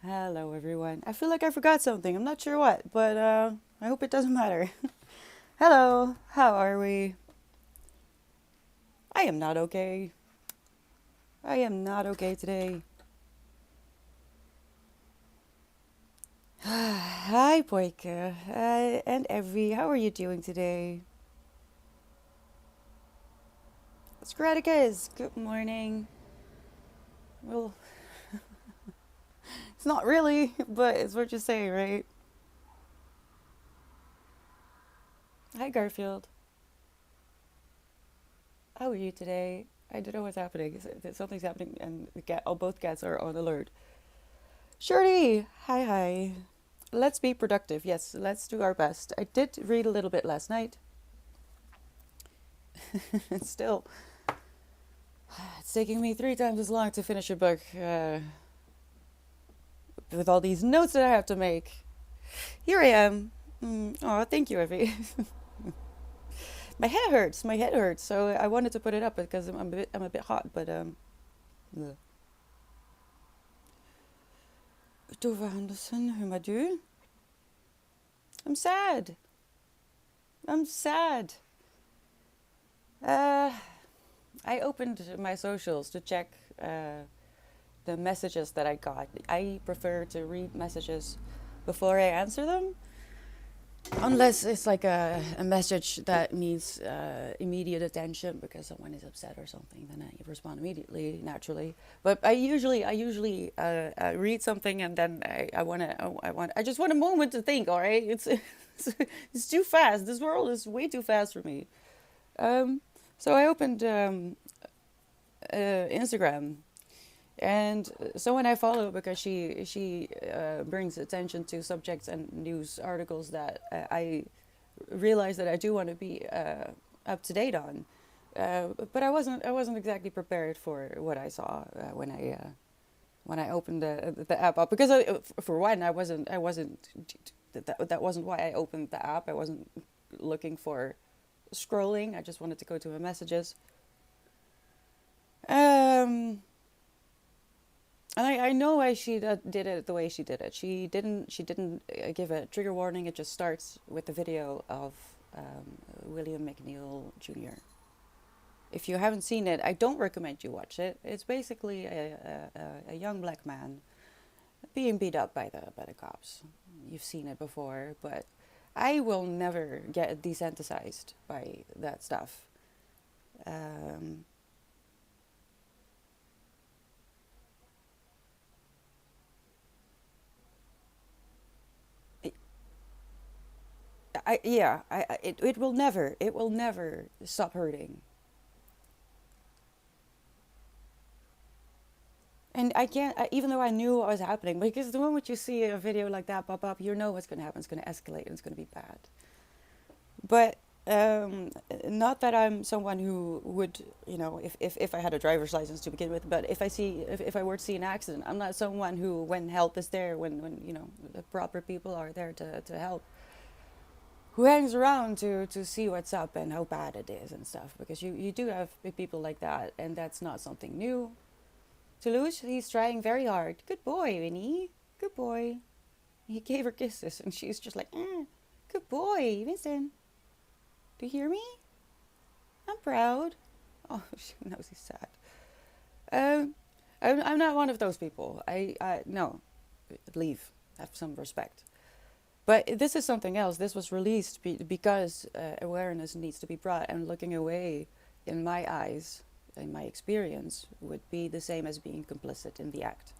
Hello, everyone. I feel like I forgot something. I'm not sure what, but I hope it doesn't matter. Hello, how are we? I am not okay. I am not okay today. Hi, Boyka. And Evie, how are you doing today? Scraticus, good morning. Well, it's not really, but it's what you say, right? Hi, Garfield. How are you today? I don't know what's happening. Something's happening, and both cats are on alert. Shirley, hi, hi. Let's be productive. Yes, let's do our best. I did read a little bit last night. Still, it's taking me 3 times as long to finish a book with all these notes that I have to make. Here I am. Oh, thank you, Evie. My head hurts. My head hurts. So I wanted to put it up because I'm a bit hot. But ugh. Tove Andersen, who am I? I'm sad. I'm sad. Uh, I opened my socials to check the messages that I got. I prefer to read messages before I answer them, unless it's like a message that needs immediate attention because someone is upset or something. Then I respond immediately, naturally. But I usually read something and then I just want a moment to think. All right, it's too fast. This world is way too fast for me. Um, so I opened Instagram, and someone I follow because she brings attention to subjects and news articles that I realize that I do want to be up to date on. But I wasn't exactly prepared for what I saw when I opened the app up because for one I wasn't that wasn't why I opened the app. I wasn't looking for scrolling. I just wanted to go to my messages. Um, and I know why she did it the way she did it. She didn't give a trigger warning. It just starts with the video of William McNeil Jr. If you haven't seen it, I don't recommend you watch it. It's basically a young black man being beat up by the cops. You've seen it before, but I will never get desensitized by that stuff. Um, it will never stop hurting. And I can't, even though I knew what was happening, because the moment you see a video like that pop up, you know what's going to happen. It's going to escalate and it's going to be bad. But not that I'm someone who would, if I had a driver's license to begin with, but if I were to see an accident, I'm not someone who, when help is there, when the proper people are there to help, who hangs around to see what's up and how bad it is and stuff, because you do have people like that, and that's not something new. Toulouse, he's trying very hard. Good boy, Winnie. Good boy. He gave her kisses, and she's just like, good boy, Vincent. Do you hear me? I'm proud. Oh, she knows he's sad. Um, I'm not one of those people. No, leave. Have some respect. But this is something else. This was released because awareness needs to be brought, and looking away, in my eyes, in my experience, would be the same as being complicit in the act.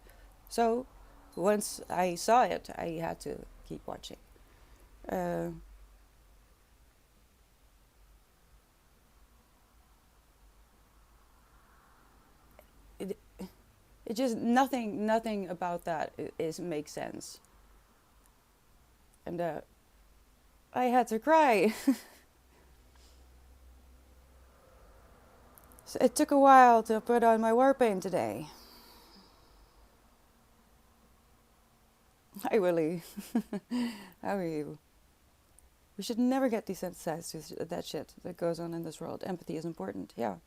So, once I saw it, I had to keep watching. Uh, it, it just nothing about that is makes sense, and I had to cry. So it took a while to put on my war paint today. Hi, Willie. How are you? We should never get desensitized to that shit that goes on in this world. Empathy is important, yeah.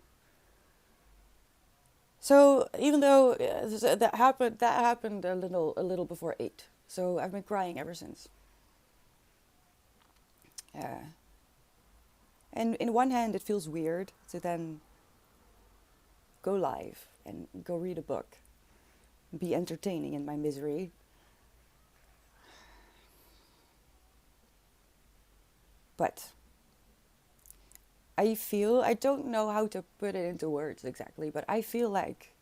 So even though that happened a little before 8. So I've been crying ever since. Uh, and in one hand, it feels weird to then go live and go read a book, be entertaining in my misery. But I don't know how to put it into words exactly, but I feel like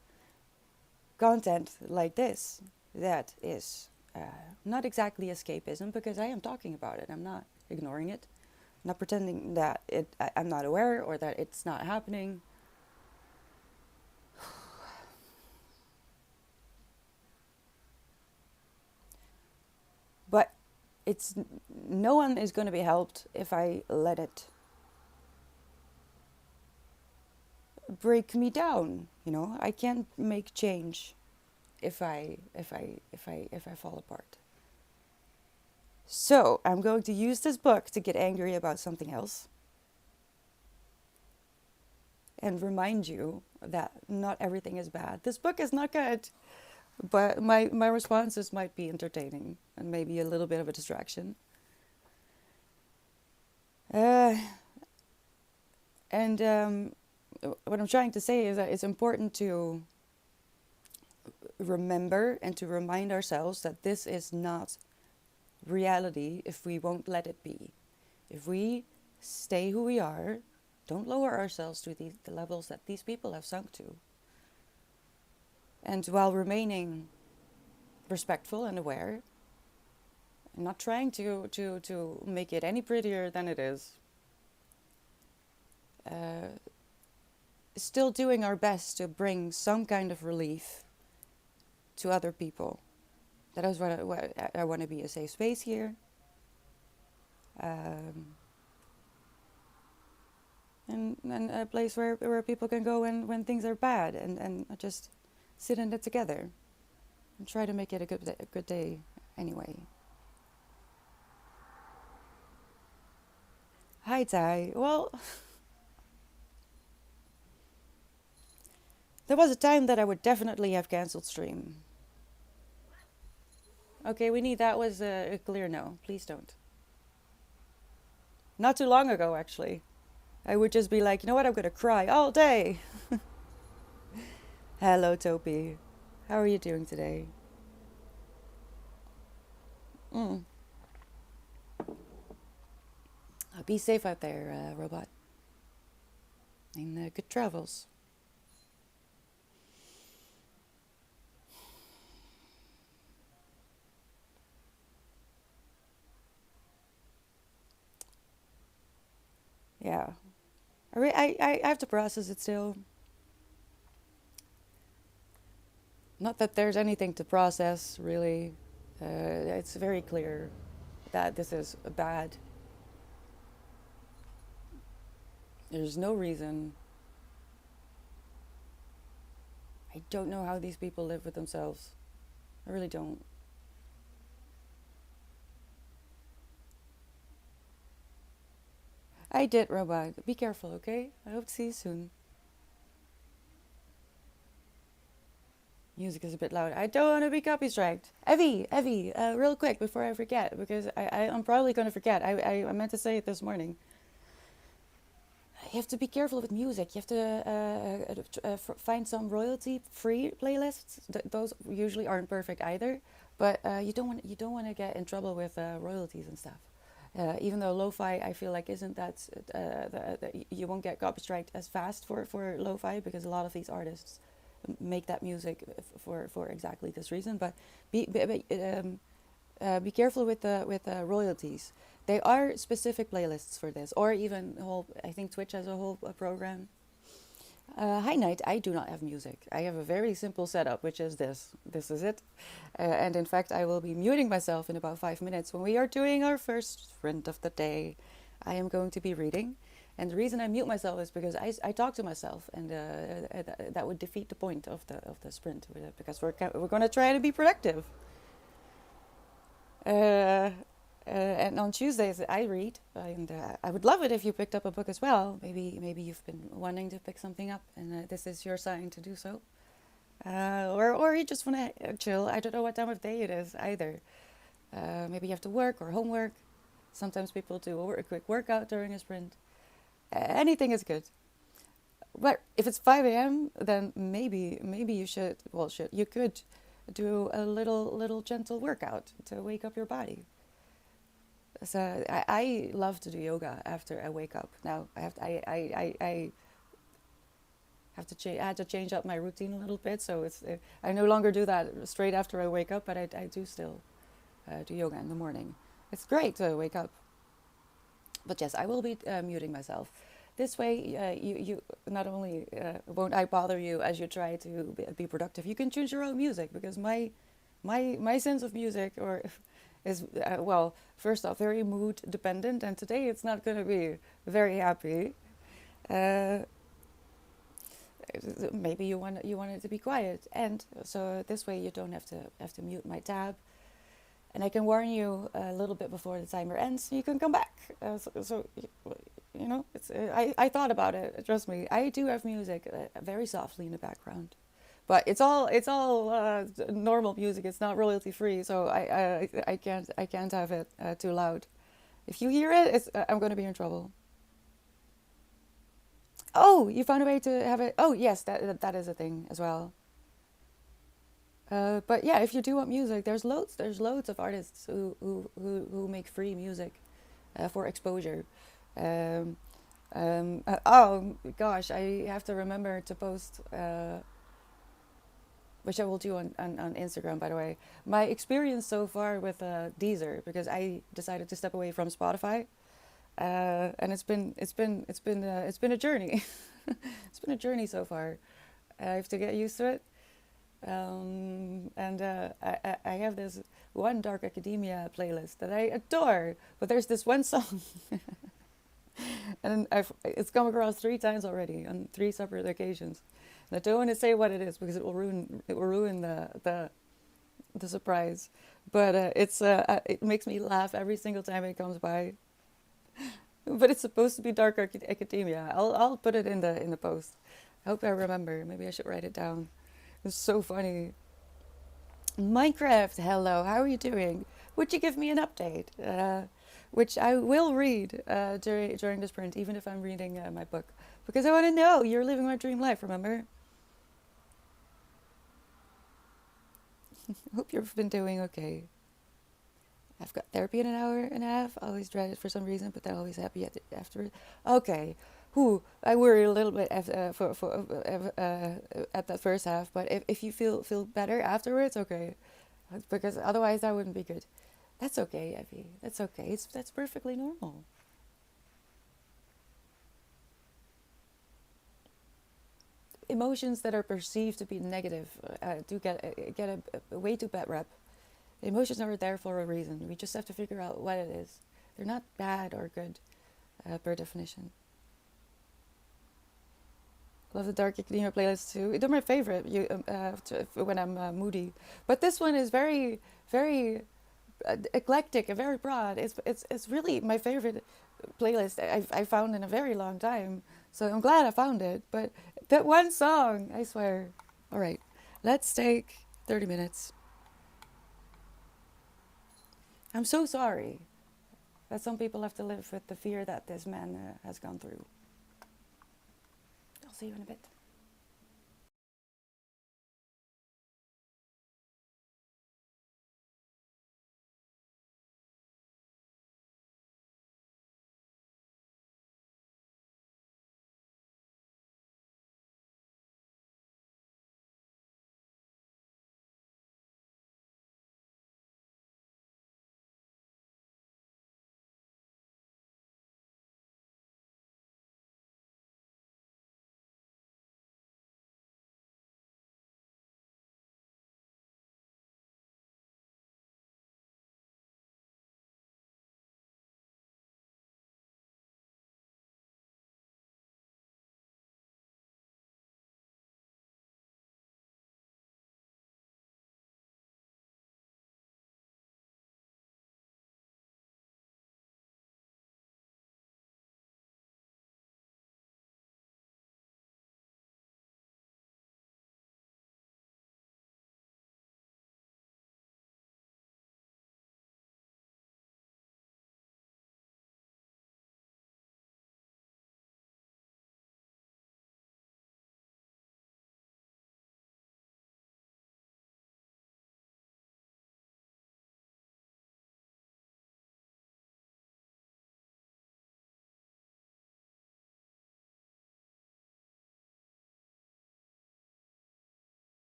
content like this, that is not exactly escapism, because I am talking about it. I'm not ignoring it. I'm not pretending that I'm not aware or that it's not happening. But it's no one is going to be helped if I let it break me down. I can't make change if I fall apart. So I'm going to use this book to get angry about something else and remind you that not everything is bad. This book is not good, but my responses might be entertaining and maybe a little bit of a distraction. And what I'm trying to say is that it's important to remember and to remind ourselves that this is not reality if we won't let it be. If we stay who we are, don't lower ourselves to the levels that these people have sunk to. And while remaining respectful and aware, and not trying to make it any prettier than it is, still doing our best to bring some kind of relief to other people. That is what I want to be, a safe space here. And a place where people can go when things are bad and just sit in it together and try to make it a good day anyway. Hi, Ty. Well, there was a time that I would definitely have cancelled stream. Okay, that was a clear no. Please don't. Not too long ago, actually. I would just be like, you know what, I'm gonna cry all day. Hello, Topi. How are you doing today? Be safe out there, robot. And good travels. Yeah. I have to process it still. Not that there's anything to process, really. It's very clear that this is bad. There's no reason. I don't know how these people live with themselves. I really don't. I did, robot. Be careful, okay? I hope to see you soon. Music is a bit loud. I don't want to be copy striked. Evie, real quick before I forget, because I'm probably going to forget. I meant to say it this morning. You have to be careful with music. You have to find some royalty-free playlists. Those usually aren't perfect either, but you don't want to get in trouble with royalties and stuff. Even though lo-fi, I feel like isn't that you won't get copyright as fast for lo-fi, because a lot of these artists make that music for exactly this reason. But be careful with the royalties. There are specific playlists for this, or even I think Twitch has a whole program. Hi Night, I do not have music. I have a very simple setup, which is this. This is it. And in fact, I will be muting myself in about 5 minutes when we are doing our first sprint of the day. I am going to be reading. And the reason I mute myself is because I talk to myself, and that would defeat the point of the sprint, because we're going to try to be productive. And on Tuesdays I read, and I would love it if you picked up a book as well. Maybe you've been wanting to pick something up, and this is your sign to do so. or you just want to chill. I don't know what time of day it is either. Maybe you have to work or homework. Sometimes people do a quick workout during a sprint. Anything is good. But if it's 5 a.m., then maybe you should, well, you could do a little gentle workout to wake up your body. So I love to do yoga after I wake up. Now I have to change. I had to change up my routine a little bit, so it's I no longer do that straight after I wake up, but I do still do yoga in the morning. It's great to wake up. But yes, I will be muting myself. This way, you not only won't I bother you as you try to be productive, you can choose your own music because my sense of music or is well, first off, very mood dependent, and today it's not going to be very happy. Uh, Maybe you want it to be quiet, and so this way you don't have to mute my tab, and I can warn you a little bit before the timer ends. You can come back. So you know, it's I thought about it. Trust me, I do have music very softly in the background, but it's all normal music. It's not royalty free, so I can't have it too loud. If you hear it, I'm going to be in trouble. Oh, you found a way to have it. Oh, yes, that is a thing as well. But yeah, if you do want music, there's loads of artists who make free music for exposure. Um, oh gosh, I have to remember to post, which I will do on Instagram, by the way. My experience so far with Deezer, because I decided to step away from Spotify, and it's been a journey. It's been a journey so far. I have to get used to it. And I have this one Dark Academia playlist that I adore, but there's this one song, and it's come across 3 times already on 3 separate occasions. And I don't want to say what it is because it will ruin the surprise. But it makes me laugh every single time it comes by. But it's supposed to be Dark Academia. I'll put it in the post. I hope I remember. Maybe I should write it down. It's so funny. Minecraft, hello, how are you doing? Would you give me an update? Which I will read during the sprint, even if I'm reading my book. Because I want to know, you're living my dream life, remember? Hope you've been doing okay. I've got therapy in an hour and a half. I always dread it for some reason, but then always happy after. Okay. Whew, I worry a little bit at that first half, but if you feel better afterwards, okay. Because otherwise that wouldn't be good. That's okay, Effie. That's okay. That's perfectly normal. Emotions that are perceived to be negative do get a way too bad rep. Emotions are there for a reason. We just have to figure out what it is. They're not bad or good per definition. Love the Dark Academia playlist too. They're my favorite when I'm moody. But this one is very, very eclectic and very broad. It's really my favorite playlist I found in a very long time. So I'm glad I found it. But that one song, I swear. All right, let's take 30 minutes. I'm so sorry that some people have to live with the fear that this man has gone through. I'll see you in a bit.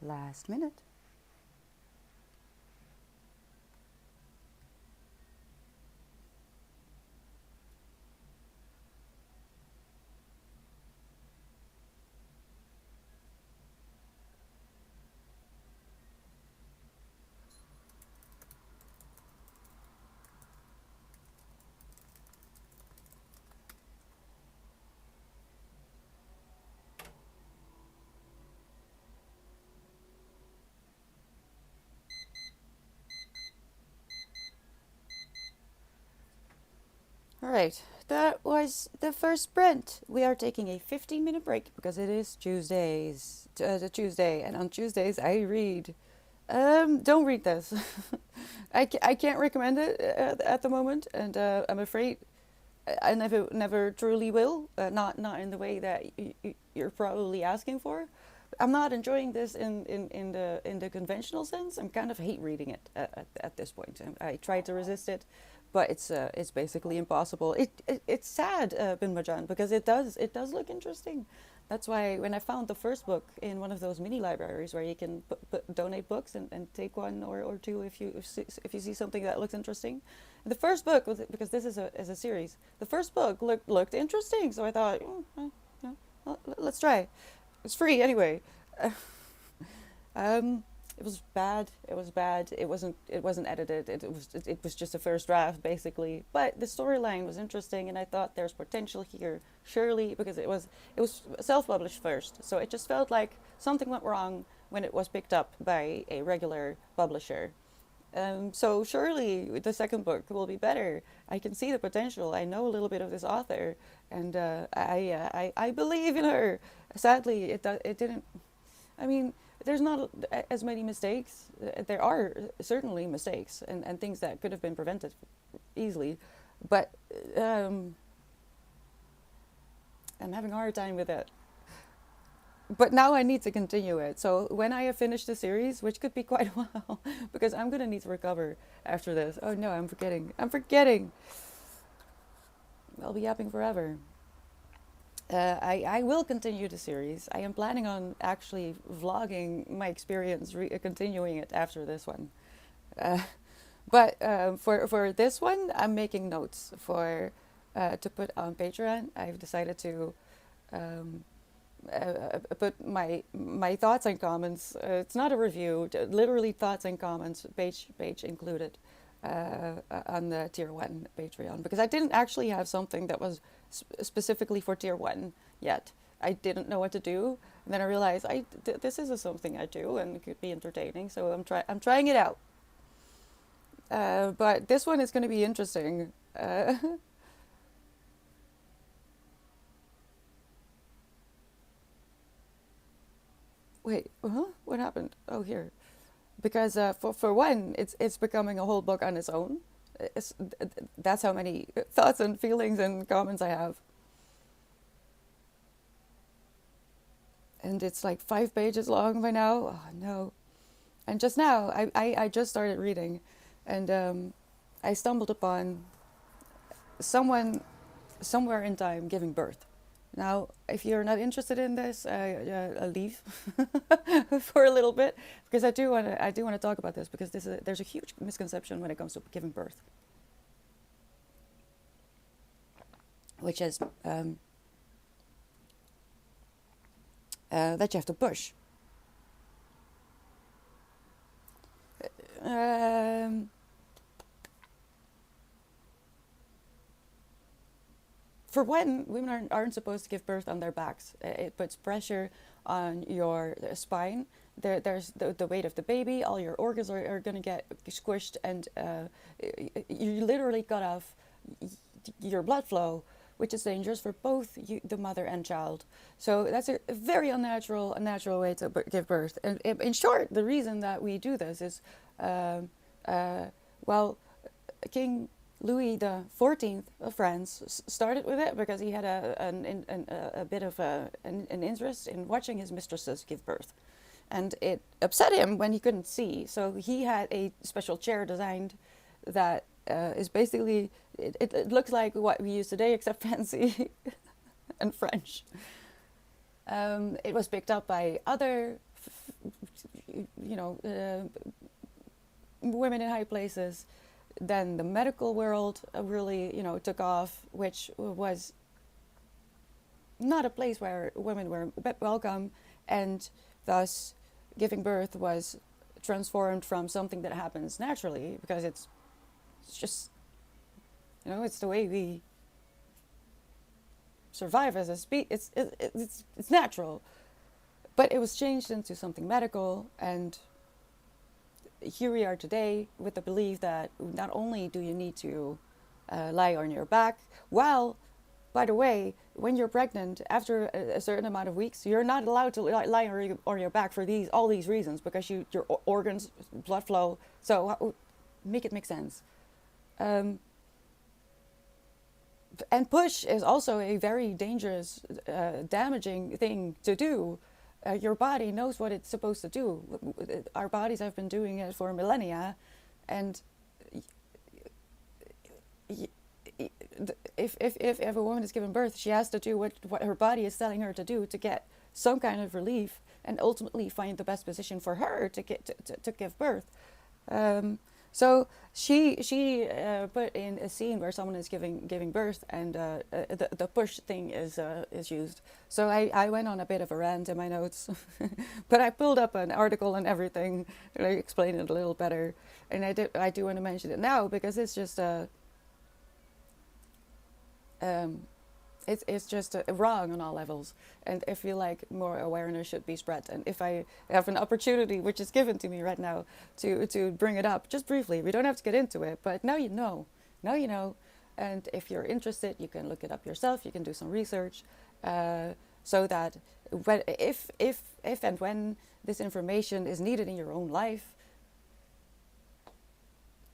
Last minute. All right, that was the first sprint. We are taking a 15-minute break because it is the Tuesday, and on Tuesdays I read. Don't read this. I can't recommend it at the moment, and I'm afraid I never truly will. Not in the way that you're probably asking for. I'm not enjoying this in the conventional sense. I'm kind of hate reading it at this point. I try to resist it, but it's basically impossible. It's sad, Bin Majan, because it does look interesting. That's why when I found the first book in one of those mini libraries where you can donate books and take one or two if you see something that looks interesting. And the first book was, because this is a series. The first book looked interesting, so I thought, let's try. It's free anyway. um, it was bad. It was bad. It wasn't edited. It was just a first draft basically. But the storyline was interesting, and I thought there's potential here. Surely, because it was self-published first, so it just felt like something went wrong when it was picked up by a regular publisher. So surely the second book will be better. I can see the potential. I know a little bit of this author, and I believe in her. Sadly, it didn't. I mean, there's not as many mistakes. There are certainly mistakes and things that could have been prevented easily, but I'm having a hard time with it. But now I need to continue it. So when I have finished the series, which could be quite a while, because I'm gonna need to recover after this. Oh no, I'm forgetting. I'm forgetting. I'll be yapping forever. I will continue the series. I am planning on actually vlogging my experience, continuing it after this one. Uh, but for this one, I'm making notes for to put on Patreon. I've decided to um, put my thoughts and comments. It's not a review, literally thoughts and comments, page included, on the tier 1 Patreon, because I didn't actually have something that was specifically for tier 1 yet. I didn't know what to do, and then I realized this is something I do and it could be entertaining, so I'm trying it out. But this one is going to be interesting. Wait, huh? What happened? Oh, here. Because for one, it's becoming a whole book on its own. That's how many thoughts and feelings and comments I have, and it's like 5 pages long by now. Oh no! And just now, I just started reading, and I stumbled upon someone somewhere in time giving birth. Now, if you're not interested in this, leave for a little bit, because I do want to talk about this, because there's a huge misconception when it comes to giving birth, which is that you have to push. Um, for one, women aren't supposed to give birth on their backs. It puts pressure on your spine. There's the weight of the baby. All your organs are going to get squished, and you literally cut off your blood flow, which is dangerous for both the mother and child. So that's a very unnatural way to give birth. And in short, the reason that we do this is, well, King Louis the 14th of France started with it because he had a bit of an interest in watching his mistresses give birth. And it upset him when he couldn't see. So he had a special chair designed that is basically, it looks like what we use today, except fancy and French. It was picked up by other you know, women in high places. Then the medical world really, you know, took off, which was not a place where women were welcome, and thus giving birth was transformed from something that happens naturally, because it's just, you know, it's the way we survive as a species. It's natural, but it was changed into something medical, and here we are today with the belief that not only do you need to lie on your back, well, by the way, when you're pregnant, after a certain amount of weeks, you're not allowed to lie on your back for all these reasons, because your organs, blood flow. So make it make sense. And push is also a very dangerous, damaging thing to do. Your body knows what it's supposed to do. Our bodies have been doing it for millennia, and if a woman is giving birth, she has to do what her body is telling her to do to get some kind of relief, and ultimately find the best position for her to give birth. So she put in a scene where someone is giving birth, and the push thing is used. So I went on a bit of a rant in my notes, but I pulled up an article and everything, and I explained it a little better. And I do want to mention it now, because it's just it's just wrong on all levels, and I feel like more awareness should be spread. And if I have an opportunity, which is given to me right now, to bring it up just briefly, we don't have to get into it, but now you know. And if you're interested, you can look it up yourself. You can do some research, so that if and when this information is needed in your own life,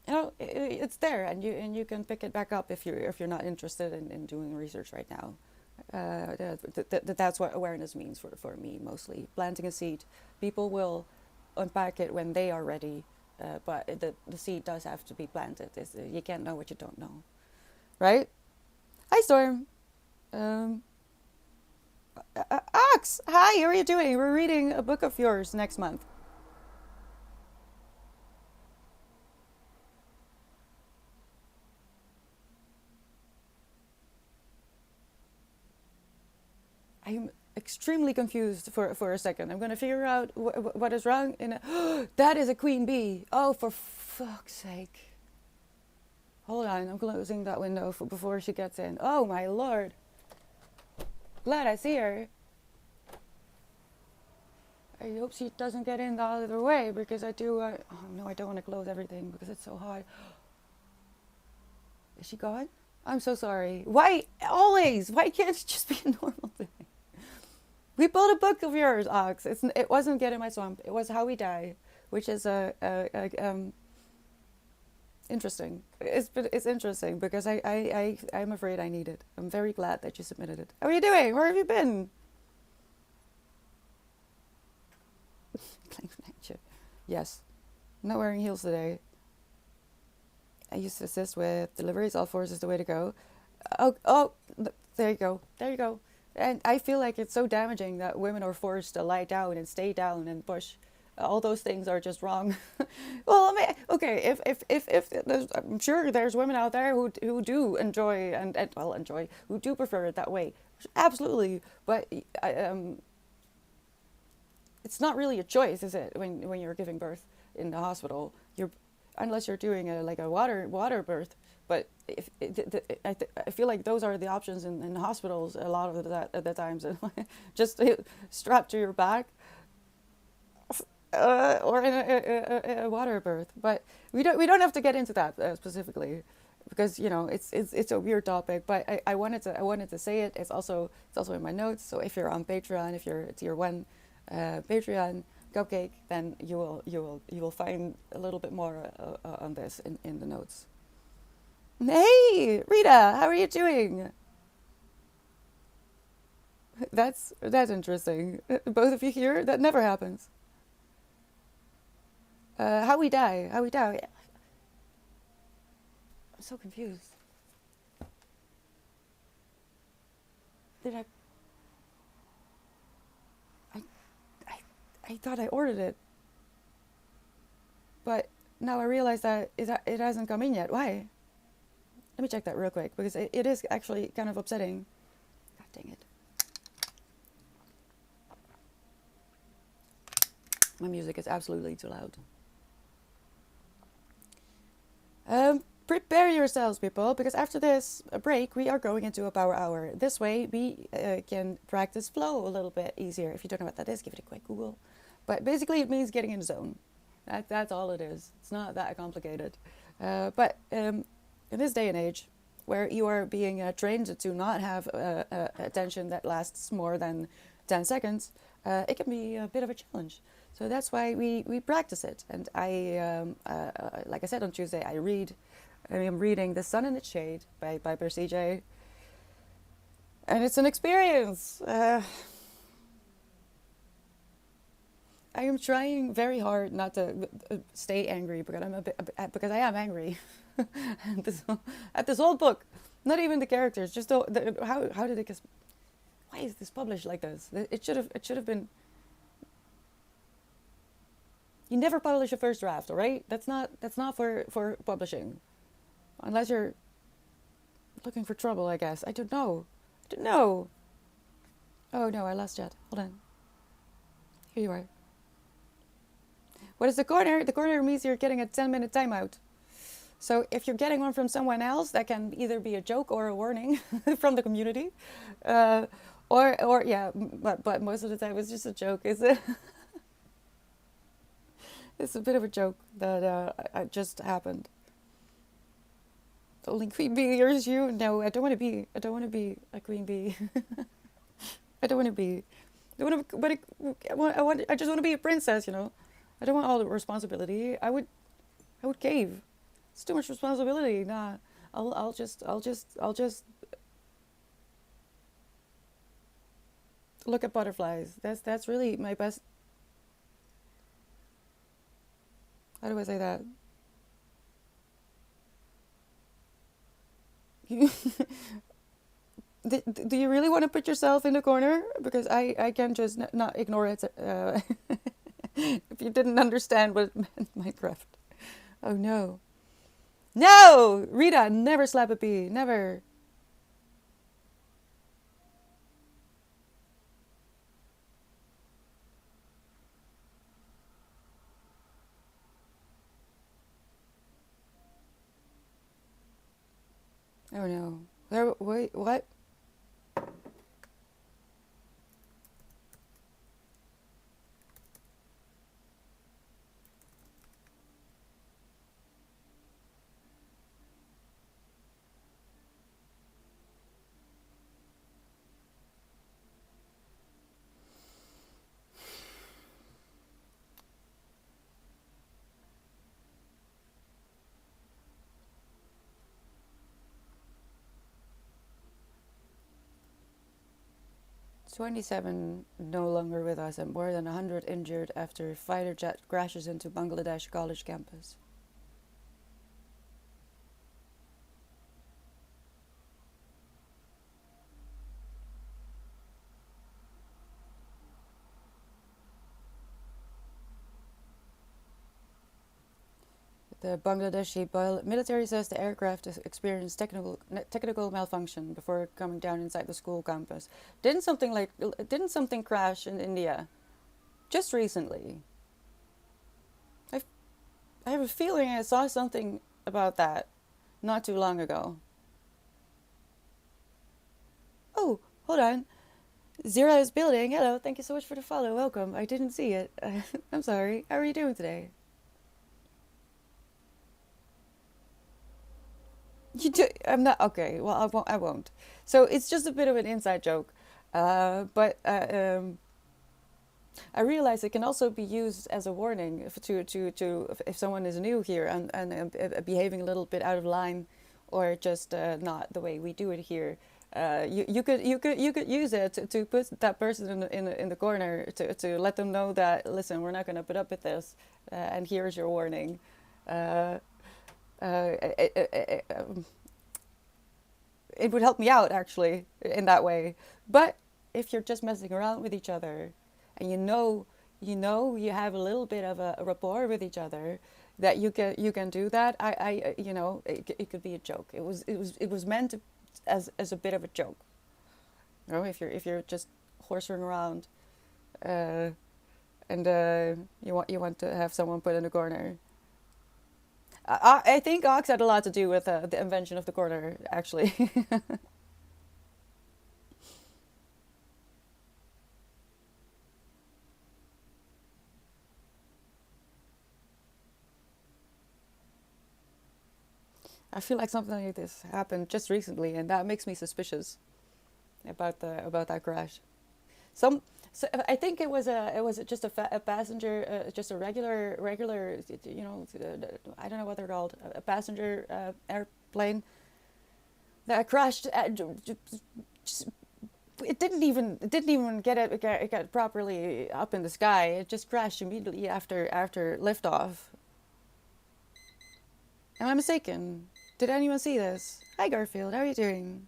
you know, it's there, and you can pick it back up if you're not interested in doing research right now. That's what awareness means for me, mostly. Planting a seed. People will unpack it when they are ready, but the seed does have to be planted. You can't know what you don't know, right? Hi, Storm. Ox, hi, how are you doing? We're reading a book of yours next month. I'm extremely confused for a second. I'm going to figure out what is wrong. That is a queen bee. Oh, for fuck's sake. Hold on, I'm closing that window before she gets in. Oh, my lord. Glad I see her. I hope she doesn't get in the other way, because I do... oh, no, I don't want to close everything because it's so hot. Is she gone? I'm so sorry. Why? Always. Why can't it just be a normal thing? We pulled a book of yours, Ox. It wasn't Get in My Swamp. It was How We Die, which is interesting. It's interesting, because I'm afraid I need it. I'm very glad that you submitted it. How are you doing? Where have you been? Yes. I'm not wearing heels today. I used to assist with deliveries. All fours is the way to go. Oh, there you go. There you go. And I feel like it's so damaging that women are forced to lie down and stay down and push. All those things are just wrong. Well, I mean, okay, if I'm sure there's women out there who do enjoy who do prefer it that way. Absolutely, but it's not really a choice, is it? When you're giving birth in the hospital, unless you're doing a water birth. But I feel like those are the options in hospitals a lot of the times. Just strapped to your back, or in a water birth. But we don't have to get into that specifically, because you know it's a weird topic. But I wanted to say it. It's also in my notes. So if you're on Patreon, if you're tier 1 Patreon Cupcake, then you will find a little bit more on this in the notes. Hey, Rita, how are you doing? That's interesting. Both of you here? That never happens. How we die? I'm so confused. Did I I thought I ordered it, but now I realize that it hasn't come in yet. Why? Let me check that real quick, because it is actually kind of upsetting. God dang it. My music is absolutely too loud. Prepare yourselves, people, because after this break, we are going into a power hour. This way, we can practice flow a little bit easier. If you don't know what that is, give it a quick Google. But basically, it means getting in the zone. That's all it is. It's not that complicated. But in this day and age, where you are being trained to not have attention that lasts more than 10 seconds, it can be a bit of a challenge. So that's why we practice it. And like I said on Tuesday, I am reading The Sun in the Shade by Percy J. And it's an experience. I am trying very hard not to stay angry, because I am angry at this whole book. Not even the characters, just how did it get? Why is this published like this? It should have been. You never publish a first draft, all right? That's not for publishing, unless you're looking for trouble, I guess. I don't know. Oh no, I lost chat. Hold on. Here you are. What is the corner? The corner means you're getting a 10-minute timeout. So if you're getting one from someone else, that can either be a joke or a warning from the community, or yeah, but most of the time it's just a joke. It's a bit of a joke that just happened. Only queen bee hears you. No, I don't want to be a queen bee. I don't want to be. I just want to be a princess, you know. I don't want all the responsibility. I would cave. It's too much responsibility. Nah, I'll just look at butterflies. That's really my best. How do I say that? Do you really want to put yourself in the corner? Because I can just not ignore it. If you didn't understand what it meant, Minecraft. Oh no. No! Rita, never slap a bee. Never. Oh no. Wait, what? "27 no longer with us and more than 100 injured after fighter jet crashes into Bangladesh college campus." The Bangladeshi military says the aircraft experienced technical malfunction before coming down inside the school campus. Didn't something crash in India just recently? I have a feeling I saw something about that not too long ago. Oh, hold on. Zero is building. Hello, thank you so much for the follow. Welcome. I didn't see it. I'm sorry. How are you doing today? I'm not okay. Well, I won't. So it's just a bit of an inside joke, but I realize it can also be used as a warning if someone is new here and behaving a little bit out of line, or just not the way we do it here. You could use it to put that person in the corner to let them know that, listen, we're not going to put up with this, and here's your warning. Uh, it would help me out actually in that way. But if you're just messing around with each other and you know you know you have a little bit of a rapport with each other, that you can do that. You know, it could be a joke. It was meant to, as a bit of a joke. You know, if you're just horsing around, uh, and you want to have someone put in the corner. I think Ox had a lot to do with the invention of the corner, actually. I feel like something like this happened just recently, and that makes me suspicious about that crash. Some, so I think it was just a passenger, just a regular, you know, I don't know what they're called, a passenger airplane that crashed. Just, it didn't even get properly up in the sky. It just crashed immediately after liftoff. Am I mistaken? Did anyone see this? Hi Garfield, how are you doing?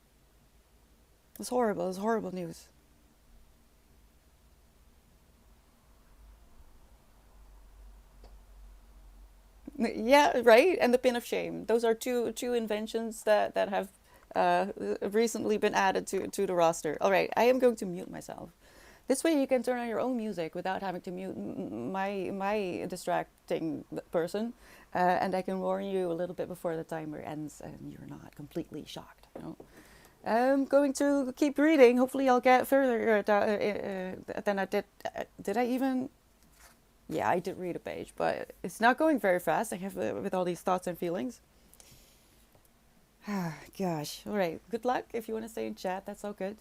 It's horrible. It's horrible news. Yeah, right. And the pin of shame. Those are two inventions that have recently been added to the roster. All right, I am going to mute myself. This way, you can turn on your own music without having to mute my distracting person, and I can warn you a little bit before the timer ends, and you're not completely shocked. You know. I'm going to keep reading. Hopefully, I'll get further than I did. Did I even? Yeah, I did read a page, but it's not going very fast. I have with all these thoughts and feelings. Ah, gosh. All right. Good luck. If you want to stay in chat, that's all good.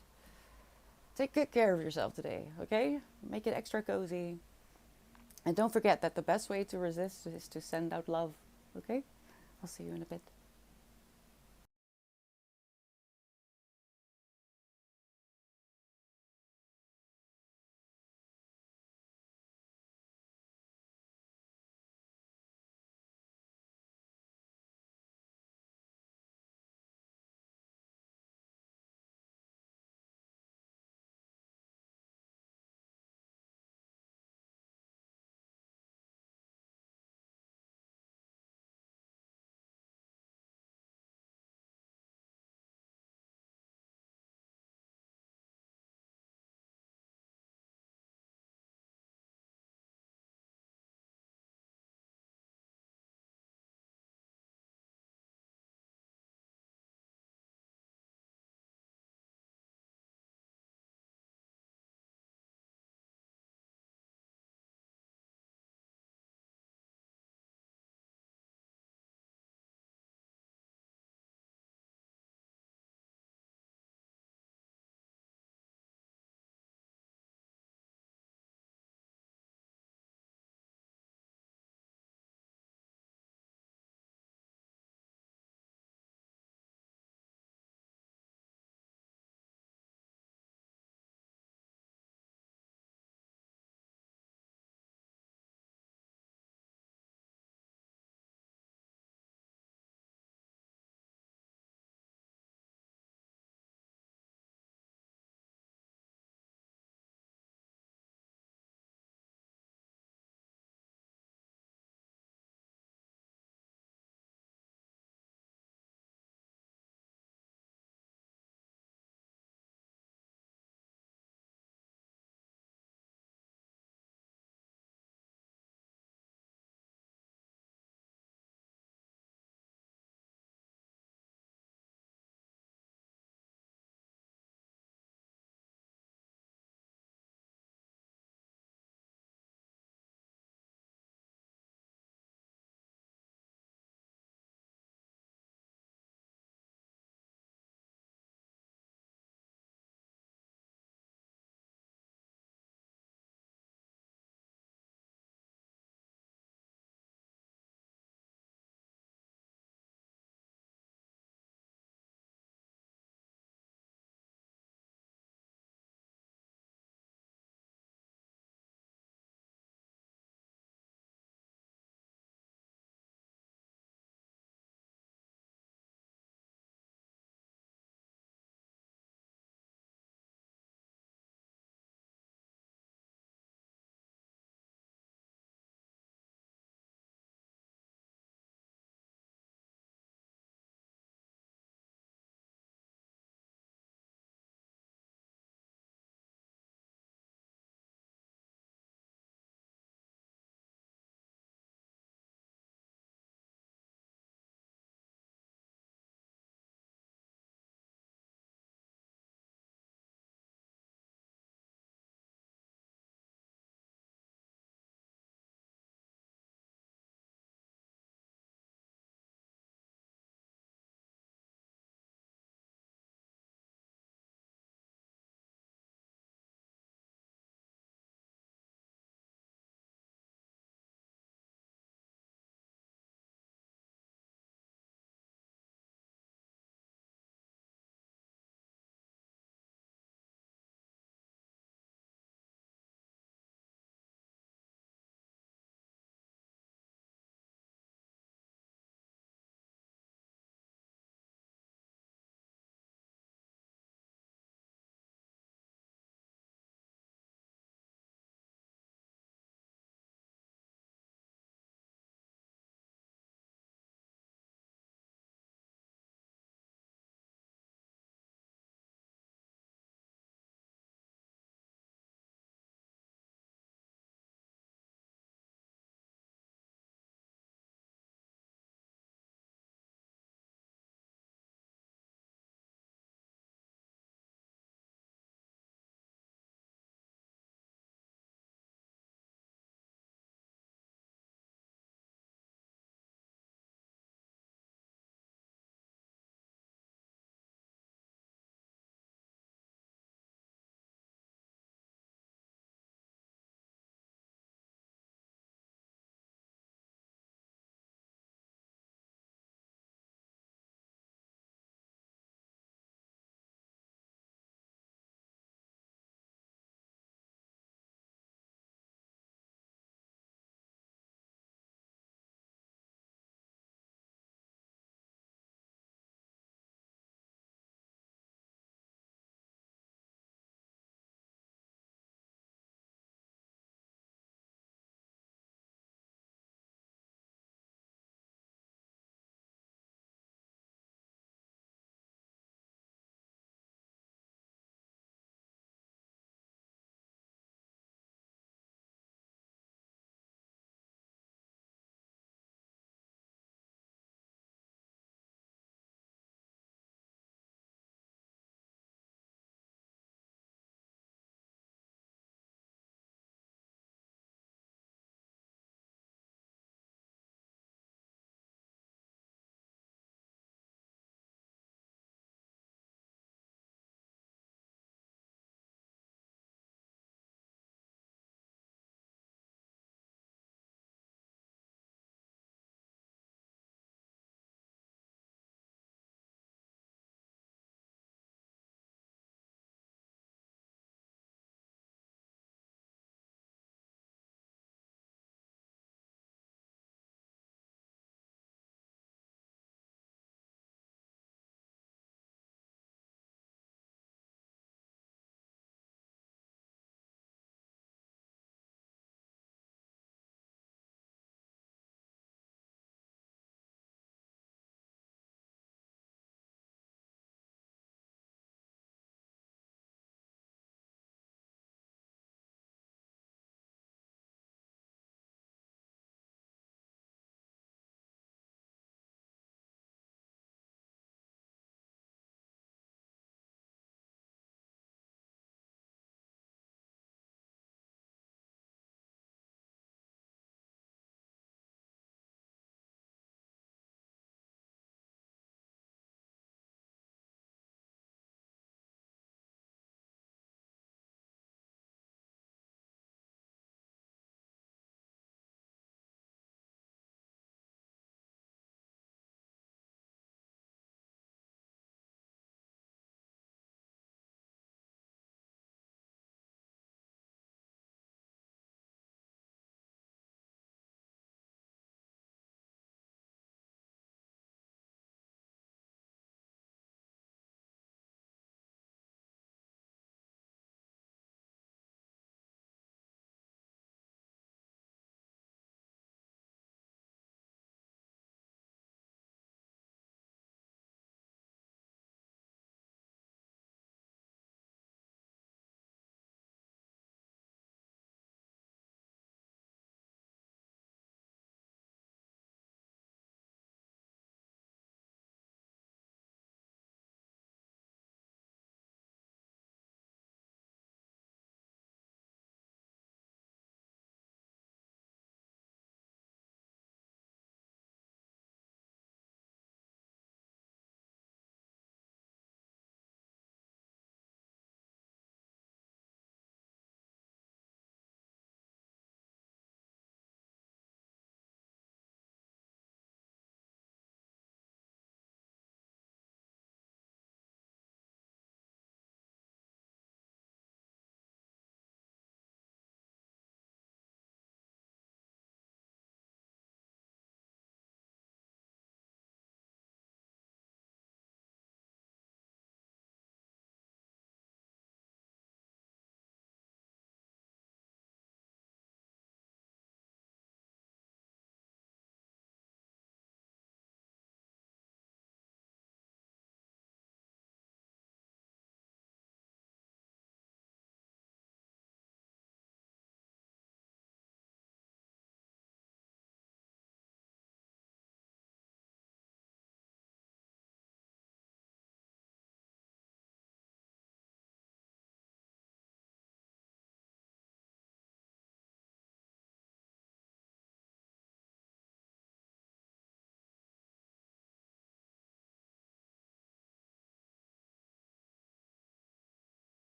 Take good care of yourself today, okay? Make it extra cozy. And don't forget that the best way to resist is to send out love, okay? I'll see you in a bit.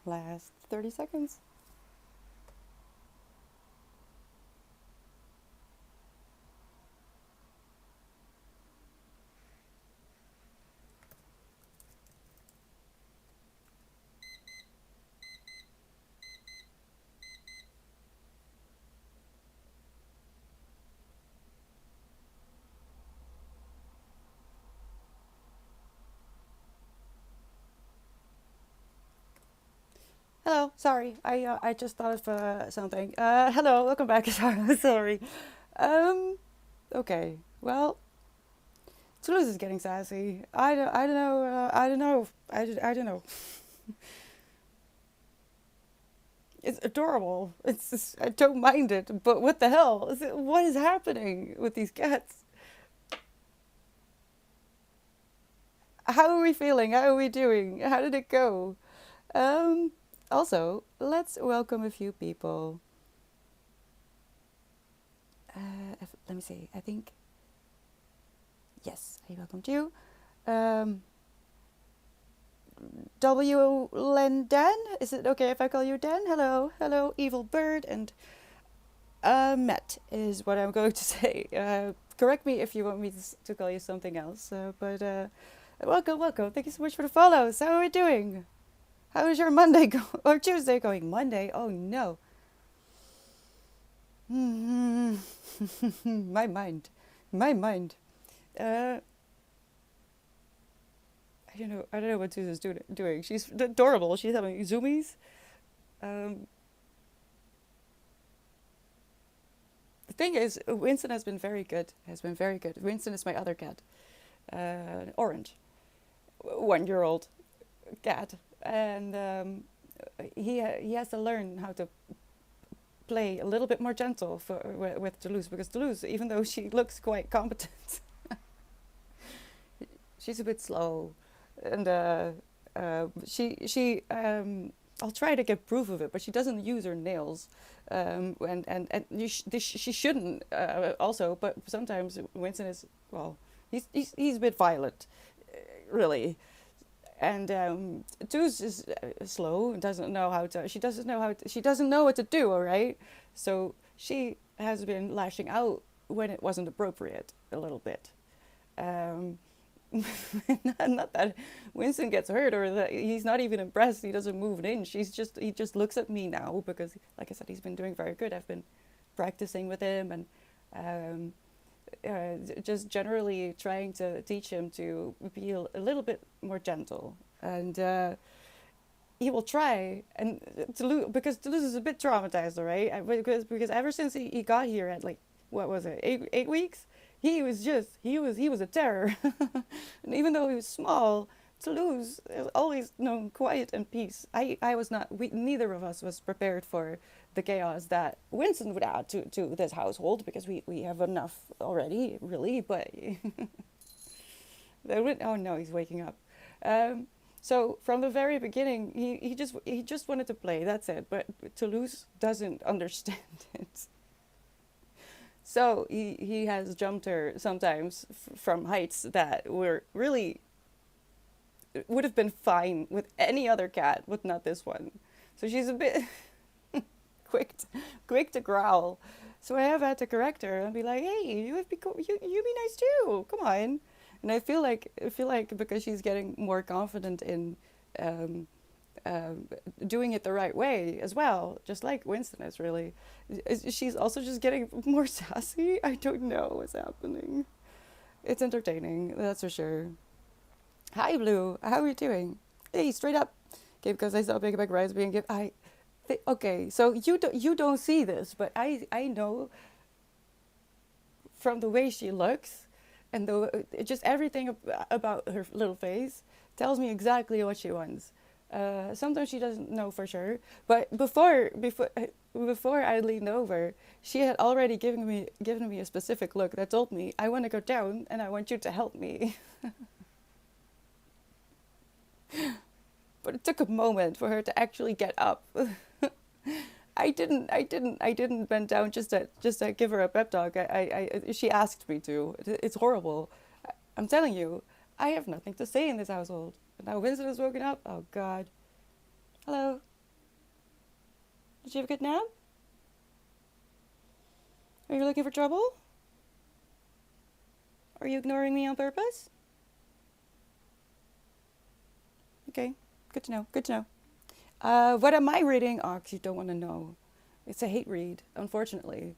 Last 30 seconds. Hello, sorry, I just thought of something. Hello, welcome back. Sorry. Um, okay. Well, Toulouse is getting sassy. I don't know. I don't know. I don't know. It's adorable. It's just, I don't mind it. But what the hell? What is happening with these cats? How are we feeling? How are we doing? How did it go? Um, Also, let's welcome a few people. Let me see. I think yes. I welcomed you. Um, W. Len Dan. Is it okay if I call you Dan? Hello, hello, evil bird, and Met is what I'm going to say. Correct me if you want me to call you something else. But welcome, welcome. Thank you so much for the follows. How are we doing? How is your Monday or Tuesday going? Monday? Oh no. My mind, my mind. Uh, I don't know. I don't know what Susan's doing. She's adorable. She's having zoomies. Um, the thing is, Winston has been very good. Has been very good. Winston is my other cat, Orange, 1 year old cat, and he has to learn how to play a little bit more gentle with Toulouse, because Toulouse, even though she looks quite competent, she's a bit slow, and she I'll try to get proof of it, but she doesn't use her nails, and she shouldn't also. But sometimes Winston is, well, he's a bit violent, really, and Tous is slow and doesn't know how to. She doesn't know what to do. All right, so she has been lashing out when it wasn't appropriate a little bit. Um, not that Winston gets hurt or that he's not even impressed. He doesn't move an inch. He just looks at me now because, like I said, he's been doing very good. I've been practicing with him and um, just generally trying to teach him to be a little bit more gentle. And he will try. And Toulouse, because Toulouse is a bit traumatized, all right? Because ever since he got here at like, what was it, 8 weeks? He was a terror. And even though he was small, Toulouse is always known quiet and peace. I was not, neither of us was prepared for the chaos that Winston would add to this household, because we have enough already, really. But oh no, he's waking up. So from the very beginning, he just wanted to play. That's it. But Toulouse doesn't understand it. So he has jumped her sometimes from heights that were really would have been fine with any other cat, but not this one. So she's a bit quick to growl. So I have had to correct her and be like, "Hey, you be nice too. Come on." And I feel like because she's getting more confident in um, um, doing it the right way as well, just like Winston is really. She's also just getting more sassy. I don't know what's happening. It's entertaining, that's for sure. Hi, Blue. How are you doing? Hey, straight up. Okay, because I saw Big Bag Rice being given. Okay, so you don't see this, but I know from the way she looks, and just everything about her little face tells me exactly what she wants. Sometimes she doesn't know for sure, but before I leaned over, she had already given me a specific look that told me, I want to go down and I want you to help me. But it took a moment for her to actually get up. I didn't bend down just to give her a pep talk. She asked me to. It's horrible. I'm telling you, I have nothing to say in this household. Now Vincent has woken up. Oh God. Hello. Did you have a good nap? Are you looking for trouble? Are you ignoring me on purpose? Okay, good to know. Good to know. What am I reading? Oh, 'cause you don't want to know. It's a hate read, unfortunately.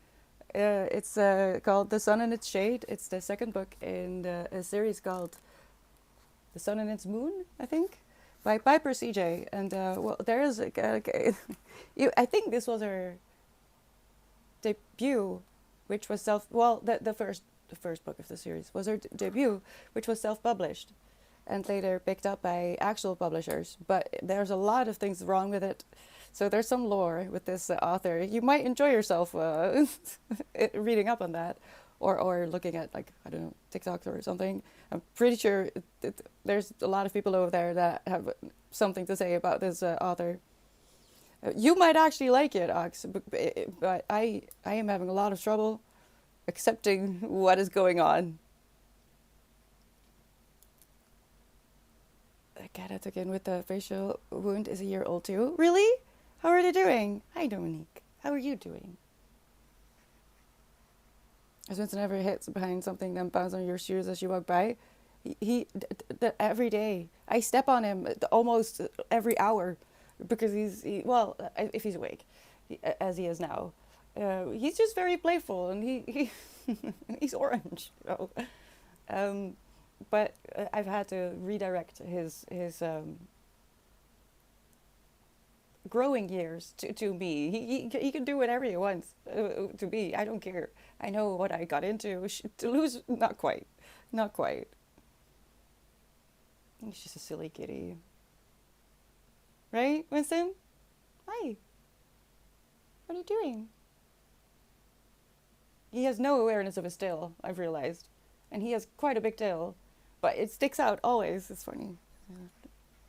It's called The Sun and Its Shade. It's the second book in a series called The Sun and Its Moon, I think, by Piper CJ. And well, there is I think this was her debut, which was the first book of the series was her debut, which was self-published and later picked up by actual publishers. But there's a lot of things wrong with it. So there's some lore with this author. You might enjoy yourself reading up on that, or looking at, like, I don't know, TikToks or something. I'm pretty sure there's a lot of people over there that have something to say about this author. You might actually like it, Ox, but I am having a lot of trouble accepting what is going on. The cat I took in with the facial wound is a year old too. Really? How are they doing? Hi, Dominique. How are you doing? As Winston ever hits behind something, then bounces on your shoes as you walk by. Every day. I step on him almost every hour because if he's awake, as he is now. He's just very playful, and he he's orange. So, but I've had to redirect his growing years to me. He can do whatever he wants to be. I don't care. I know what I got into. Toulouse, not quite. Not quite. He's just a silly kitty. Right, Winston? Hi. What are you doing? He has no awareness of his tail, I've realized. And he has quite a big tail. But it sticks out always. It's funny.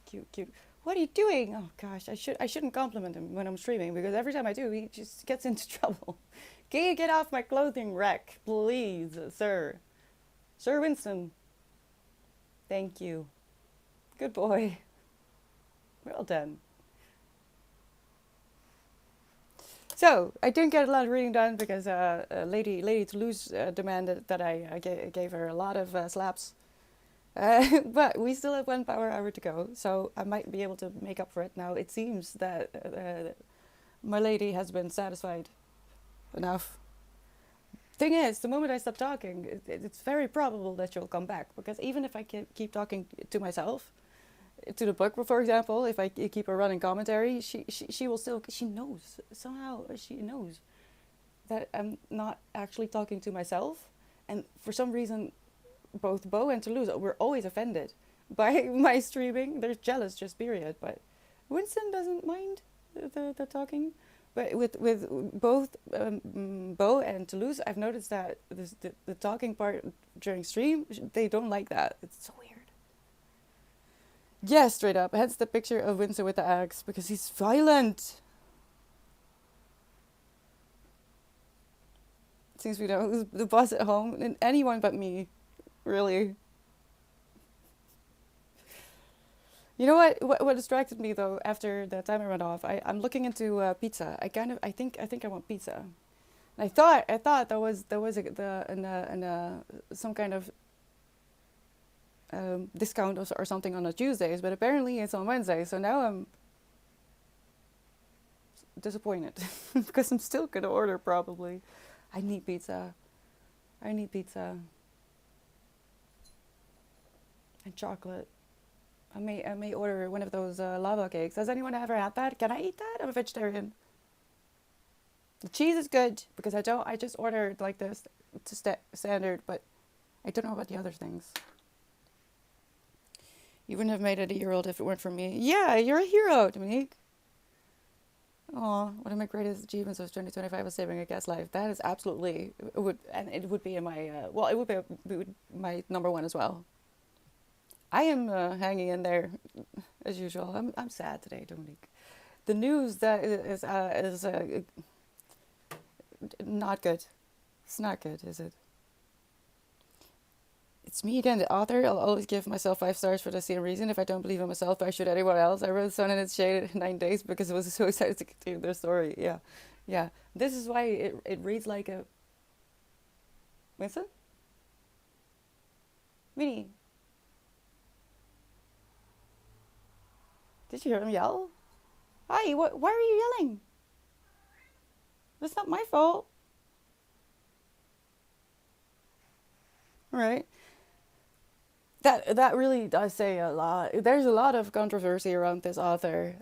Cute, cute. What are you doing? Oh gosh, I shouldn't compliment him when I'm streaming, because every time I do, he just gets into trouble. Can you get off my clothing rack, please, sir? Sir Winston. Thank you. Good boy. Well done. So, I didn't get a lot of reading done because Lady Toulouse demanded that I gave her a lot of slaps. But we still have 1 power hour to go, so I might be able to make up for it now. It seems that my lady has been satisfied enough. Thing is, the moment I stop talking, it's very probable that she'll come back, because even if I keep talking to myself, to the book, for example, if I keep a running commentary, she will still, she knows, somehow she knows that I'm not actually talking to myself. And for some reason, both Bo and Toulouse were always offended by my streaming. They're jealous, just period. But Winston doesn't mind the talking. But with both Bo and Toulouse, I've noticed that the talking part during stream, they don't like that. It's so weird. Yeah, straight up. Hence the picture of Winston with the axe, because he's violent. Seems we know who's the boss at home, and anyone but me, really. You know what distracted me though after the timer went off? I'm looking into pizza. I think I want pizza. And I thought there was some kind of discount or something on the Tuesdays, but apparently it's on Wednesday. So now I'm disappointed because I'm still gonna order probably. I need pizza. And chocolate. I may order one of those lava cakes. Has anyone ever had that? Can I eat that? I'm a vegetarian. The cheese is good because I just ordered like this to standard, but I don't know about the other things. You wouldn't have made it a year old if it weren't for me. Yeah, you're a hero, Dominique. Oh, one of my greatest achievements of 2025 was saving a cat's life. That is absolutely, it would be in my, it would be my number one as well. I am hanging in there, as usual. I'm sad today, Dominique. The news that is not good. It's not good, is it? It's me again, the author. I'll always give myself 5 stars for the same reason. If I don't believe in myself, I should anyone else. I wrote Sun in its Shade in 9 days because I was so excited to continue their story. Yeah. Yeah. This is why it reads like a... Winston? Minnie, did you hear him yell? Hi, why are you yelling? That's not my fault. All right. That really does say a lot. There's a lot of controversy around this author.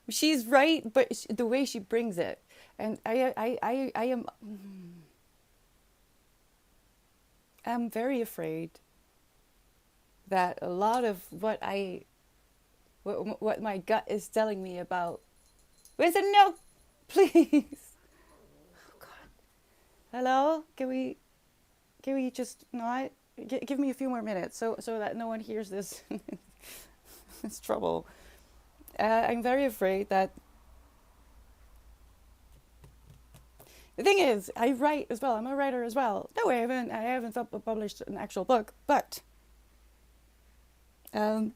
She's right, but the way she brings it, and I'm very afraid that a lot of what my gut is telling me about. Listen, no, please. Oh God. Hello, can we just not give me a few more minutes so that no one hears this this trouble. I'm very afraid that the thing is, I write as well. I'm a writer as well. No, I haven't published an actual book, but um,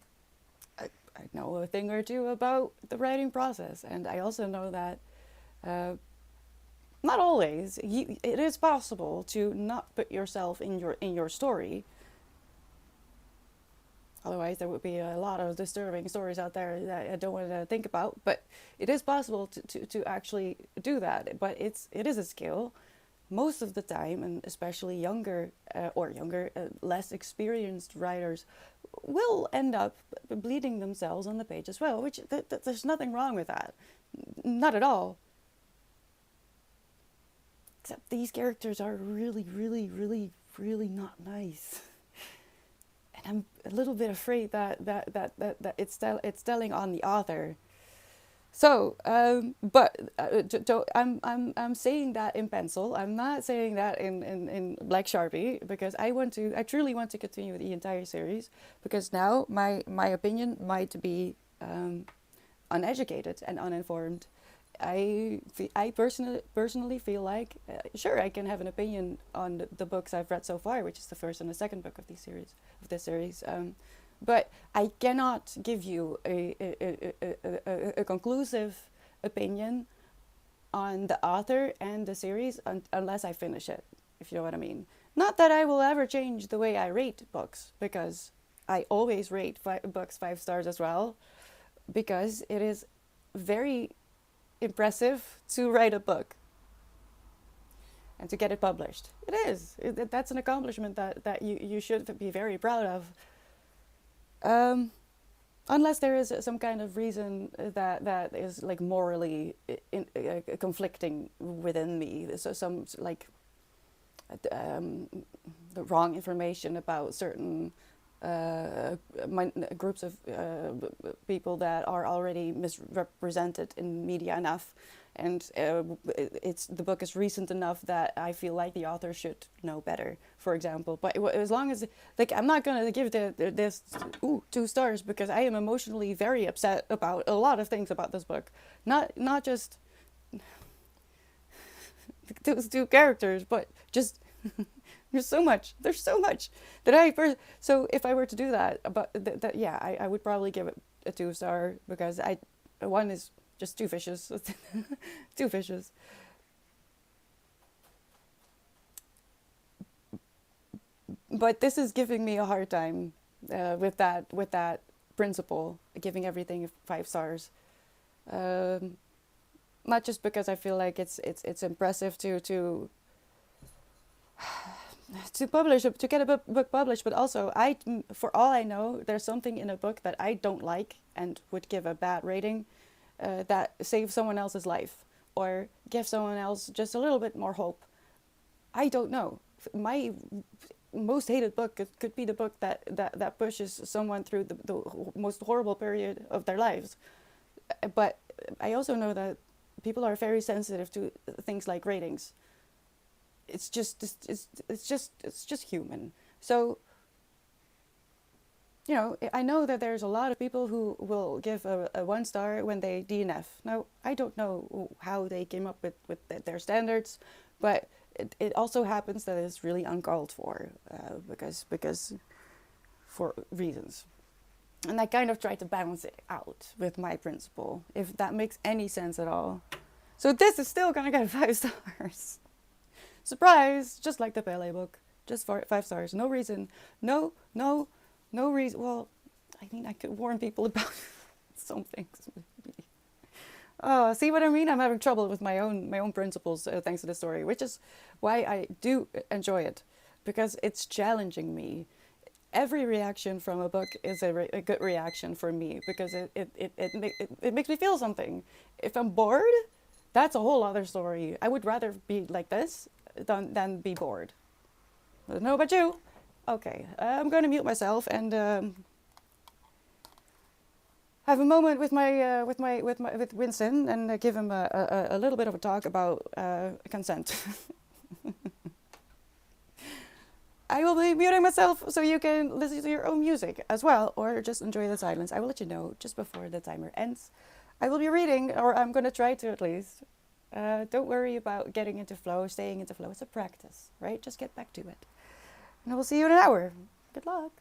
I know a thing or two about the writing process, and I also know that uh, not always it is possible to not put yourself in your story. Otherwise, there would be a lot of disturbing stories out there that I don't want to think about. But it is possible to actually do that. But it is a skill. Most of the time, and especially younger, less experienced writers will end up bleeding themselves on the page as well, which there's nothing wrong with that. Not at all. Except these characters are really, really, really, really not nice. I'm a little bit afraid that it's telling on the author. So, but I'm saying that in pencil. I'm not saying that in black Sharpie because I truly want to continue the entire series because now my opinion might be uneducated and uninformed. I personally feel like sure I can have an opinion on the books I've read so far, which is the first and the second book of this series, but I cannot give you a conclusive opinion on the author and the series unless I finish it, if you know what I mean. Not that I will ever change the way I rate books, because I always rate books 5 stars as well, because it is very impressive to write a book and to get it published. It is. That's an accomplishment that you should be very proud of. Unless there is some kind of reason that is like morally conflicting within me. So some like the wrong information about certain groups of people that are already misrepresented in media enough, and the book is recent enough that I feel like the author should know better, for example. But as long as like I'm not gonna give this 2 stars because I am emotionally very upset about a lot of things about this book, not just those 2 characters, but just There's so much that so if I were to do that, but yeah, I would probably give it a 2 star because one is just too vicious. Too vicious. But this is giving me a hard time with that principle, giving everything 5 stars. Not just because I feel like it's impressive to publish, to get a book published, but also for all I know, there's something in a book that I don't like and would give a bad rating, that saves someone else's life or give someone else just a little bit more hope. I don't know. My most hated book could be the book that pushes someone through the most horrible period of their lives. But I also know that people are very sensitive to things like ratings. It's just human. So, I know that there's a lot of people who will give a 1 star when they DNF. Now, I don't know how they came up with their standards, but it also happens that it's really uncalled for, because for reasons. And I kind of try to balance it out with my principle, if that makes any sense at all. So this is still gonna get 5 stars. Surprise! Just like the Pele book. Just for 5 stars. No reason. No reason. Well, I mean, I could warn people about some things. Maybe. Oh, see what I mean? I'm having trouble with my own principles, thanks to the story, which is why I do enjoy it, because it's challenging me. Every reaction from a book is a good reaction for me, because it makes me feel something. If I'm bored, that's a whole other story. I would rather be like this than be bored. I don't know about you. Okay, I'm going to mute myself and have a moment with with Winston, and give him a little bit of a talk about consent. I will be muting myself so you can listen to your own music as well, or just enjoy the silence. I will let you know just before the timer ends. I will be reading, or I'm going to try to at least. Don't worry about getting into flow, staying into flow. It's a practice, right? Just get back to it. And I will see you in an hour. Good luck.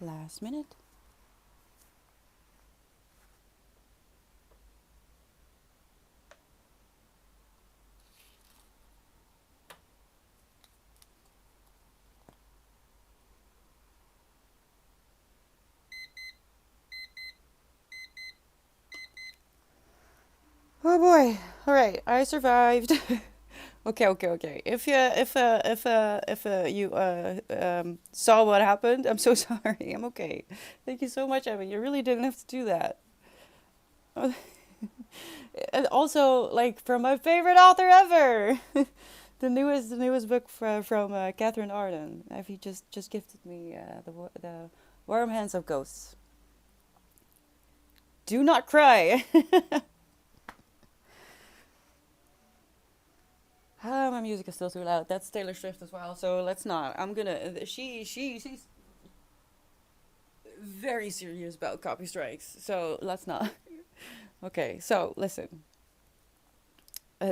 Last minute. Oh boy. All right, I survived. Okay. If you saw what happened, I'm so sorry. I'm okay. Thank you so much, Emmy. You really didn't have to do that. And also, like, from my favorite author ever, the newest book from Catherine Arden. He just gifted me the Warm Hands of Ghosts. Do not cry. Ah, my music is still too loud. That's Taylor Swift as well. So let's not. I'm gonna. She's very serious about copy strikes. So let's not. Okay. So listen.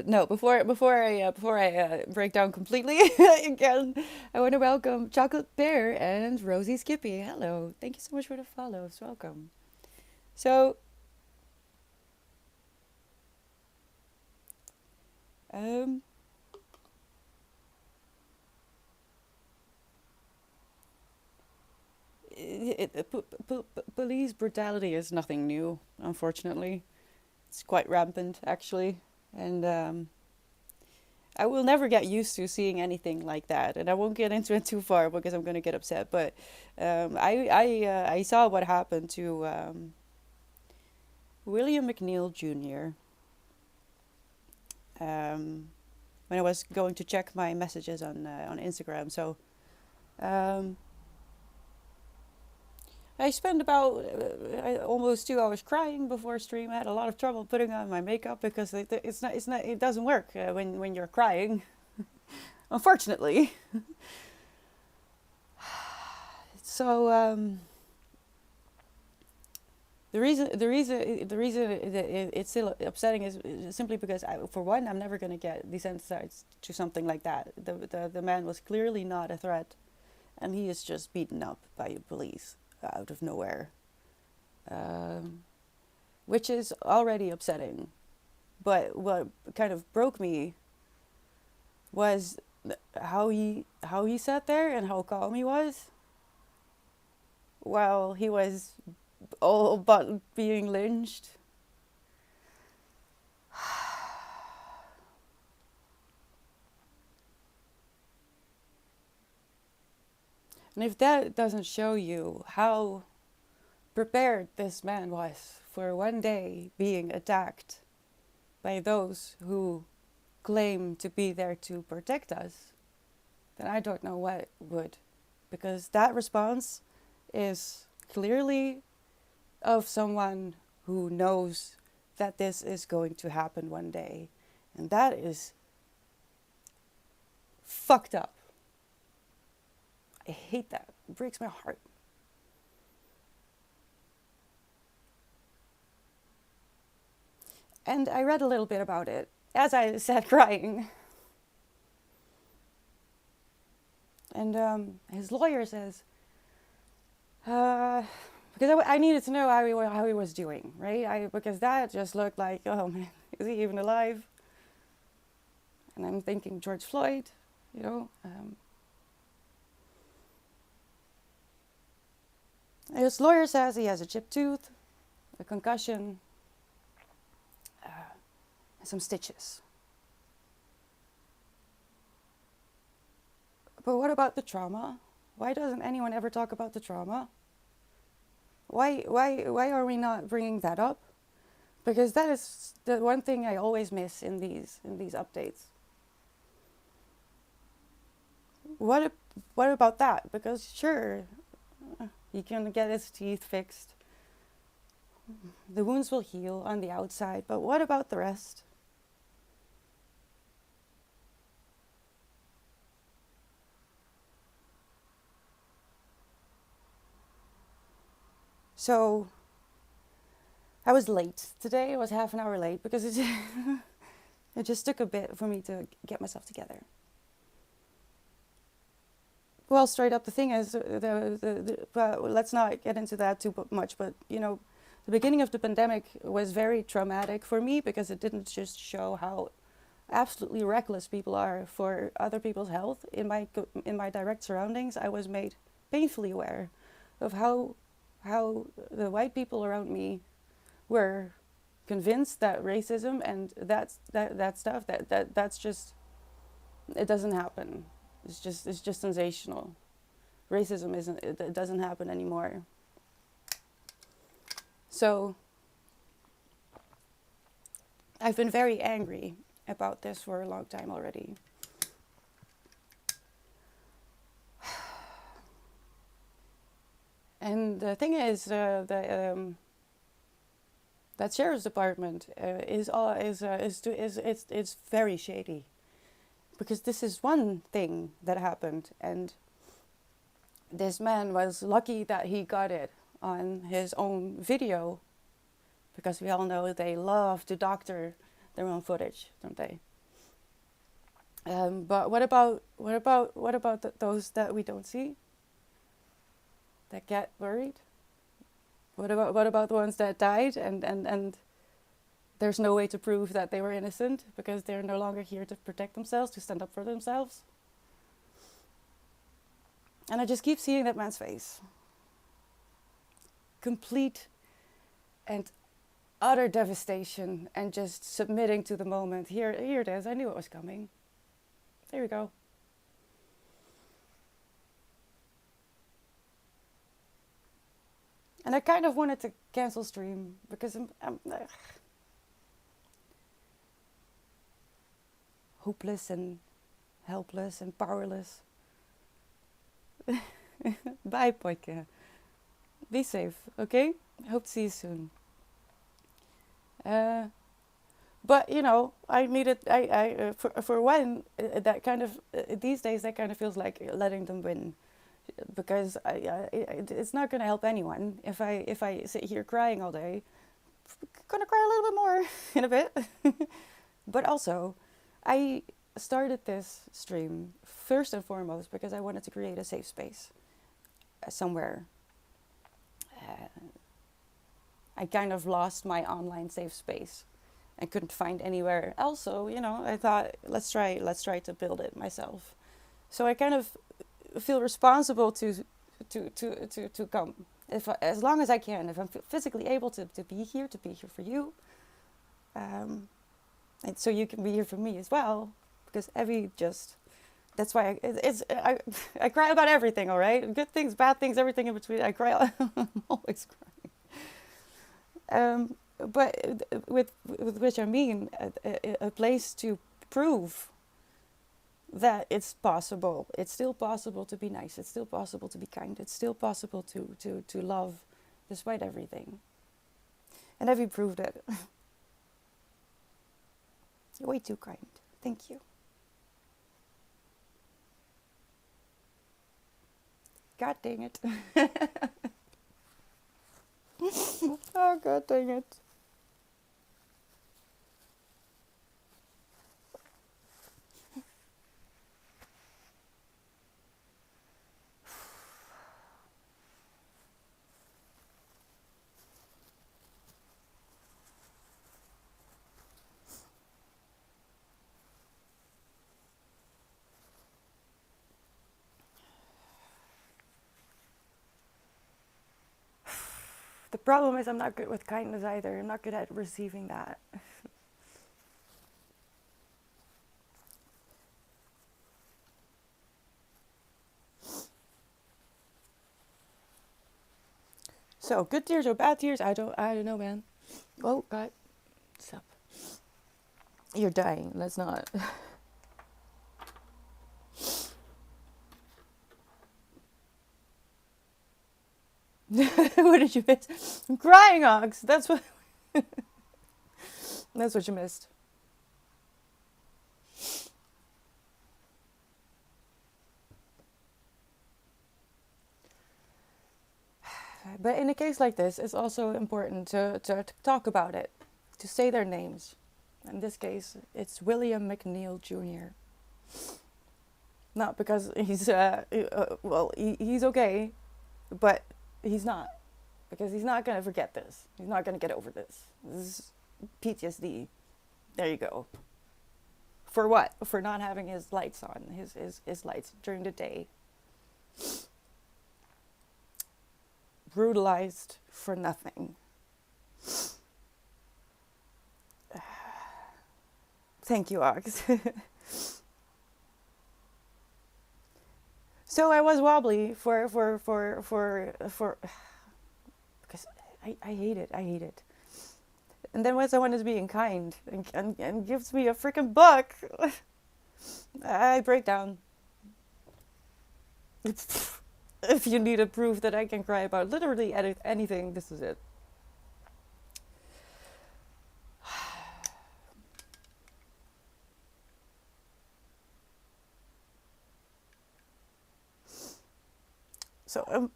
No, before I break down completely again, I want to welcome Chocolate Bear and Rosie Skippy. Hello, thank you so much for the follows. Welcome. So, um, police brutality is nothing new. Unfortunately, it's quite rampant actually, and I will never get used to seeing anything like that, and I won't get into it too far because I'm gonna get upset. But I saw what happened to William McNeil Jr. When I was going to check my messages on Instagram. So um, I spent about almost 2 hours crying before stream. I had a lot of trouble putting on my makeup because it doesn't work when you're crying. Unfortunately. So the reason that it's still upsetting is simply because for one, I'm never going to get desensitized to something like that. The man was clearly not a threat, and he is just beaten up by police out of nowhere, um, which is already upsetting. But what kind of broke me was how he sat there and how calm he was while he was all but being lynched. And if that doesn't show you how prepared this man was for one day being attacked by those who claim to be there to protect us, then I don't know what would. Because that response is clearly of someone who knows that this is going to happen one day. And that is fucked up. I hate that. It breaks my heart. And I read a little bit about it as I sat crying. And his lawyer says, because I needed to know how he was doing, right? Because that just looked like, oh man, is he even alive? And I'm thinking George Floyd, you know. His lawyer says he has a chipped tooth, a concussion, and some stitches. But what about the trauma? Why doesn't anyone ever talk about the trauma? Why are we not bringing that up? Because that is the one thing I always miss in these updates. What about that? Because sure, he can get his teeth fixed. The wounds will heal on the outside, but what about the rest? So I was late today. I was half an hour late because it just took a bit for me to get myself together. Well, straight up, the thing is, well, let's not get into that too much, but the beginning of the pandemic was very traumatic for me because it didn't just show how absolutely reckless people are for other people's health. In my direct surroundings, I was made painfully aware of how the white people around me were convinced that racism and that stuff that's just, it doesn't happen. It's just sensational. Racism it doesn't happen anymore. So I've been very angry about this for a long time already. And the thing is, that sheriff's department is very shady, because this is one thing that happened, and this man was lucky that he got it on his own video, because we all know they love to doctor their own footage, don't they? But what about those that we don't see, that get worried? What about the ones that died and there's no way to prove that they were innocent because they're no longer here to protect themselves, to stand up for themselves? And I just keep seeing that man's face. Complete and utter devastation, and just submitting to the moment. Here it is. I knew it was coming. There we go. And I kind of wanted to cancel stream because I'm hopeless and helpless and powerless. Bye, Poike. Be safe, okay? Hope to see you soon. But I needed. For one, that kind of these days that kind of feels like letting them win, because it's not going to help anyone if I sit here crying all day. I'm gonna cry a little bit more in a bit. But also, I started this stream first and foremost because I wanted to create a safe space somewhere. I kind of lost my online safe space and couldn't find anywhere else. So, I thought, let's try to build it myself. So I kind of feel responsible to come, as long as I can, if I'm physically able to be here for you, and so you can be here for me as well, because that's why I cry about everything. All right, good things, bad things, everything in between. I cry. I'm always crying. But with which I mean a place to prove that it's possible. It's still possible to be nice. It's still possible to be kind. It's still possible to love despite everything. And have you proved it? You're way too kind. Thank you. God dang it. Oh, God dang it. The problem is I'm not good with kindness either. I'm not good at receiving that. So, good tears or bad tears? I don't know, man. Oh, God. Stop. You're dying. Let's not. What did you miss? I'm crying, Ox. That's what you missed. But in a case like this, it's also important to talk about it, to say their names. In this case, it's William McNeil Jr. Not because he's he's okay, but he's not, because he's not gonna forget this. He's not gonna get over this. This is PTSD. There you go. For what? For not having his lights on, his lights during the day. Brutalized for nothing. Thank you, Ox. So I was wobbly for because I hate it. I hate it. And then when someone is being kind and gives me a freaking book, I break down. If you need a proof that I can cry about literally anything, this is it. So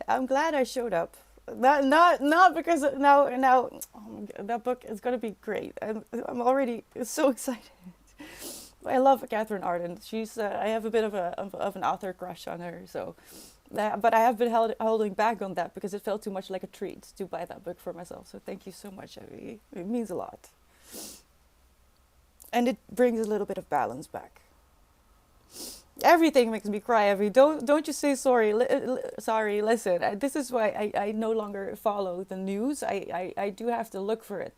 I'm glad I showed up. Not because now oh my God, that book is gonna be great. I'm already so excited. I love Catherine Arden. She's I have a bit of an author crush on her. So, but I have been holding back on that because it felt too much like a treat to buy that book for myself. So thank you so much, Evie. It means a lot, and it brings a little bit of balance back. Everything makes me cry, Evie. Don't you say sorry. Sorry, listen. This is why I no longer follow the news. I do have to look for it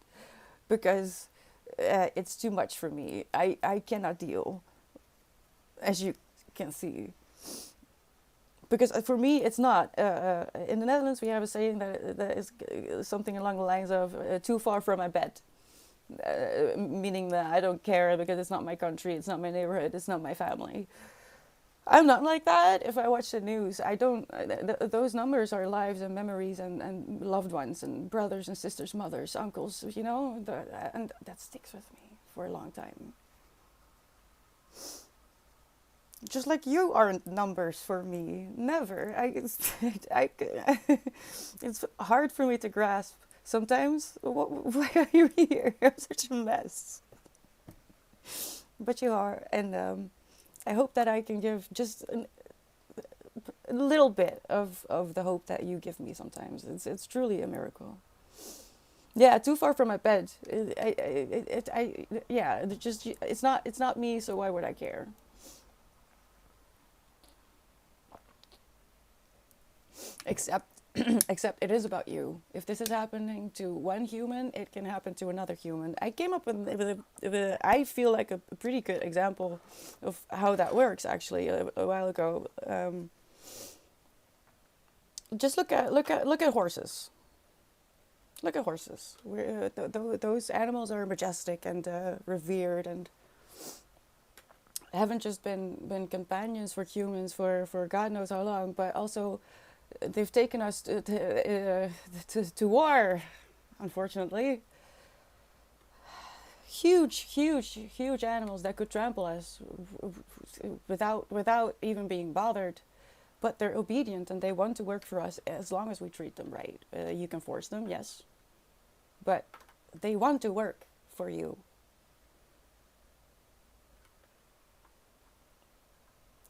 because it's too much for me. I cannot deal, as you can see. Because for me, it's not. In the Netherlands, we have a saying that is something along the lines of too far from my bed. Meaning that I don't care because it's not my country, it's not my neighborhood, it's not my family. I'm not like that. If I watch the news, I don't. Those numbers are lives and memories and loved ones and brothers and sisters, mothers, uncles. You know, and that sticks with me for a long time. Just like you aren't numbers for me. Never. It's hard for me to grasp. Sometimes, why are you here? I'm such a mess. But you are, and I hope that I can give just a little bit of the hope that you give me sometimes. It's truly a miracle. Yeah, too far from my bed. Yeah, it's not me, so why would I care? Except except it is about you. If this is happening to one human, it can happen to another human. I came up with I feel like a pretty good example of how that works actually a while ago. Just look at horses. Look at horses. Those animals are majestic and revered and haven't just been companions for humans for God knows how long, but also they've taken us to war, unfortunately. Huge animals that could trample us without even being bothered. But they're obedient and they want to work for us as long as we treat them right. You can force them, yes. But they want to work for you.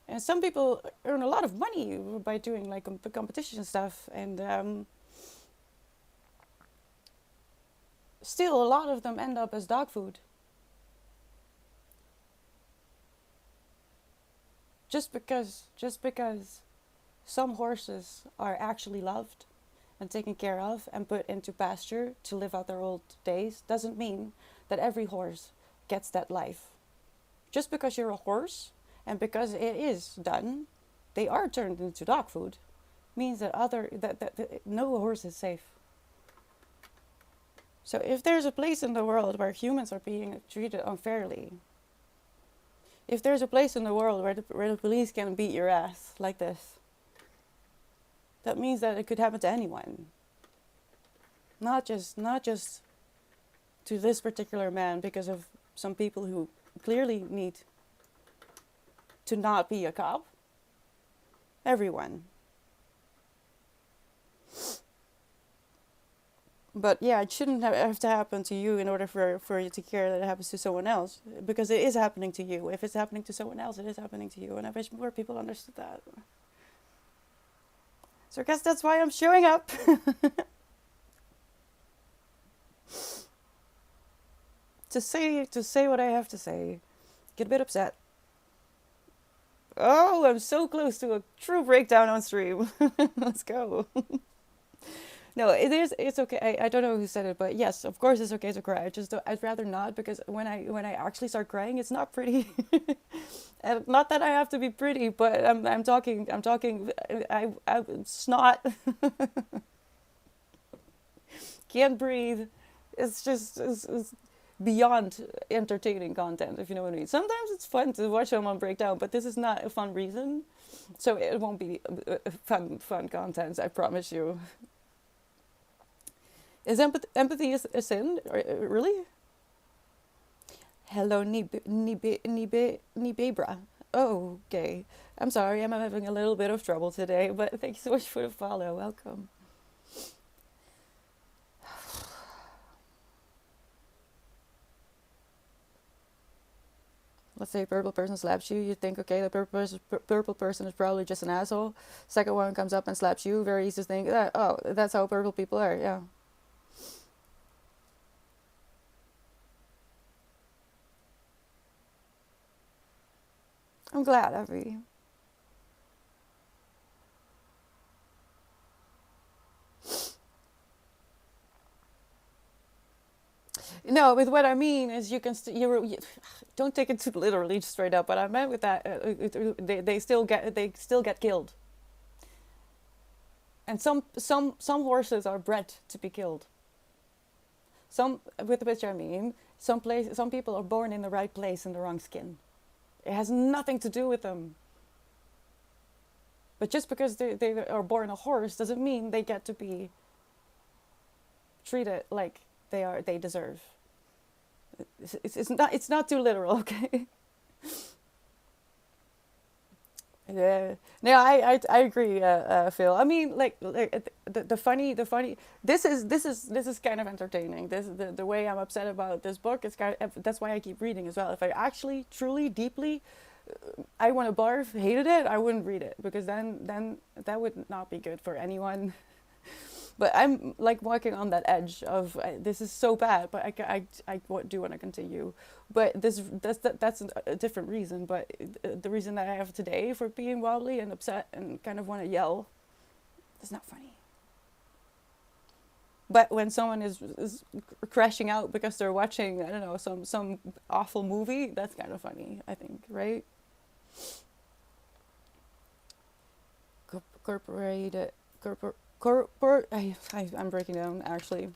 And some people earn a lot of money by doing like competition stuff, and still a lot of them end up as dog food. Just because some horses are actually loved and taken care of and put into pasture to live out their old days doesn't mean that every horse gets that life. Just because you're a horse and because it is done, they are turned into dog food, means that no horse is safe. So if there's a place in the world where humans are being treated unfairly, if there's a place in the world where the police can beat your ass like this, that means that it could happen to anyone. Not just to this particular man because of some people who clearly need to not be a cop. Everyone. But yeah, it shouldn't have to happen to you in order for you to care that it happens to someone else. Because it is happening to you. If it's happening to someone else, it is happening to you. And I wish more people understood that. So I guess that's why I'm showing up. to say what I have to say. Get a bit upset. Oh, I'm so close to a true breakdown on stream. Let's go. No, it is. It's okay. I don't know who said it, but yes, of course it's okay to cry. I just don't, I'd rather not because when I actually start crying, it's not pretty. And not that I have to be pretty, but I'm talking. I snot. Can't breathe. It's beyond entertaining content, if you know what I mean. Sometimes it's fun to watch someone break down, but this is not a fun reason, so it won't be fun content. I promise you. Is empathy is a sin? Really? Hello, Nibebra. Oh, okay. I'm sorry, I'm having a little bit of trouble today, but thank you so much for the follow. Welcome. Let's say a purple person slaps you. You think, okay, the purple person is probably just an asshole. Second one comes up and slaps you. Very easy to think, oh, that's how purple people are. Yeah. I'm glad, Abby. No, with what I mean is you can you don't take it too literally, straight up. But I meant with that, they still get killed, and some horses are bred to be killed. Some, with which I mean, some people are born in the right place in the wrong skin. It has nothing to do with them. But just because they are born a horse doesn't mean they get to be treated like they deserve. It's not too literal, okay? Yeah, no, I agree, Phil. I mean, like the funny. This is kind of entertaining. The way I'm upset about this book. It's kind of, that's why I keep reading as well. If I actually, truly, deeply, I want to barf, hated it, I wouldn't read it because then that would not be good for anyone. But I'm like walking on that edge of this is so bad, but I do want to continue. But that's a different reason. But the reason that I have today for being wobbly and upset and kind of want to yell, it's not funny. But when someone is crashing out because they're watching, I don't know, some awful movie, that's kind of funny, I think, right? Corporated, I'm breaking down actually.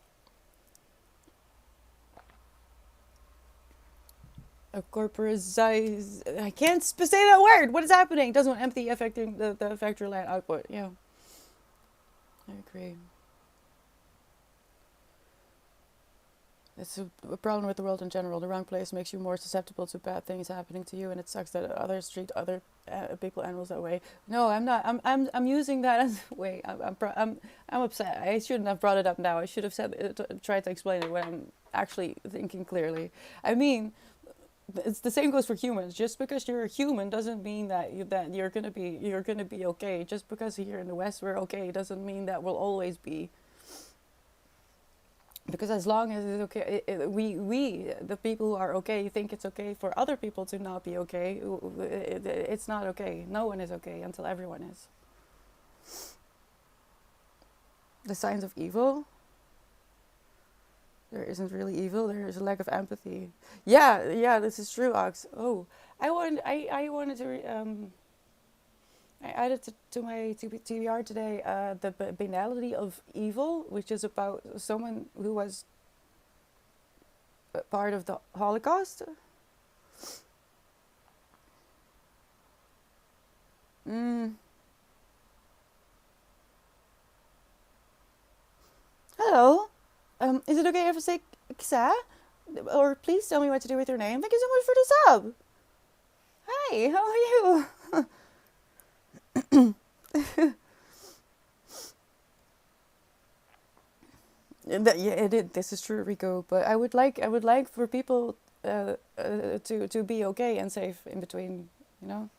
A corporatize. I can't say that word. What is happening? Doesn't want empathy affecting the factory line output. Yeah, I agree. It's a problem with the world in general. The wrong place makes you more susceptible to bad things happening to you, and it sucks that others treat other people, animals that way. No, I'm not. I'm using that as wait. I'm upset. I shouldn't have brought it up now. I should have said tried to explain it when I'm actually thinking clearly. I mean, it's the same goes for humans. Just because you're a human doesn't mean that you're gonna be okay. Just because here in the West we're okay doesn't mean that we'll always be. Because as long as it's okay, we the people who are okay think it's okay for other people to not be okay. It's not okay. No one is okay until everyone is. The signs of evil. There isn't really evil. There is a lack of empathy. Yeah, yeah, this is true, Ox. Oh, I wanted to. I added to my TBR today the banality of evil, which is about someone who was part of the Holocaust. Mm. Hello. Is it okay if I say Ksa? Or please tell me what to do with your name. Thank you so much for the sub. Hi, how are you? This is true, Rico. But I would like for people to be okay and safe in between. You know,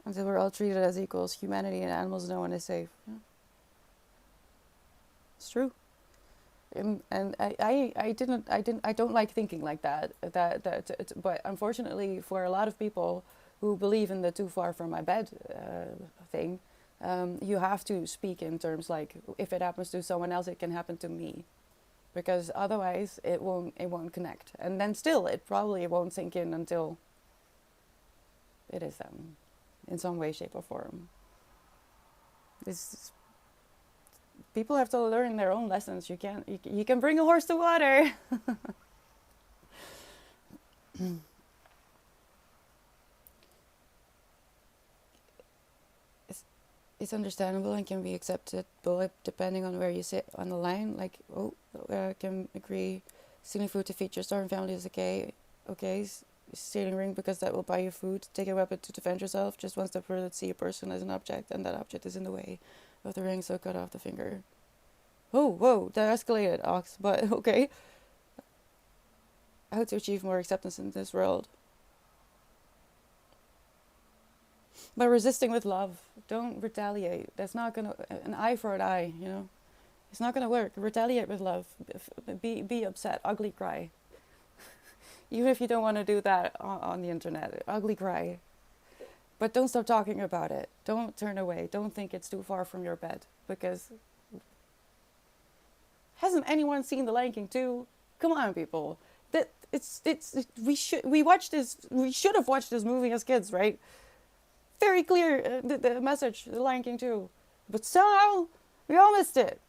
until we're all treated as equals, humanity and animals, no one is safe. Yeah. It's true. And I don't like thinking like that. But unfortunately, for a lot of people who believe in the too far from my bed thing, you have to speak in terms like, if it happens to someone else, it can happen to me, because otherwise it won't connect, and then still it probably won't sink in until it is them, in some way, shape, or form. This People have to learn their own lessons. You can bring a horse to water. It's understandable and can be accepted, but depending on where you sit on the line. Like, can agree, stealing food to feed your starving family is okay. Okay, stealing ring because that will buy you food. Take a weapon to defend yourself. Just one step further, see a person as an object, and that object is in the way of the ring, so cut off the finger. Oh, whoa, that escalated, Ox. But okay, how to achieve more acceptance in this world? By resisting with love. Don't retaliate. That's not gonna, an eye for an eye, you know. It's not gonna work. Retaliate with love. Be upset. Ugly cry. Even if you don't want to do that on the internet, ugly cry. But don't stop talking about it. Don't turn away. Don't think it's too far from your bed, because hasn't anyone seen The Lion King 2? Come on, people. That we should have watched this movie as kids, right? Very clear, the message, The Lion King 2. But somehow, we all missed it.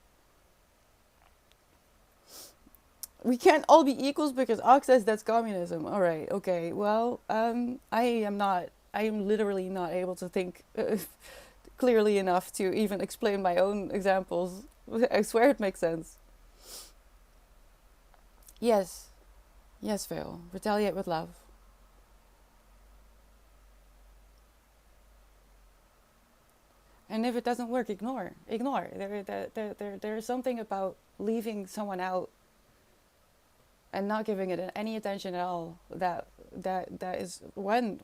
We can't all be equals because Ox says that's communism. Alright, okay, well, I am literally not able to think clearly enough to even explain my own examples. I swear it makes sense. Yes. Yes, Phil. Retaliate with love. And if it doesn't work, ignore. There's something about leaving someone out and not giving it any attention at all that is, one,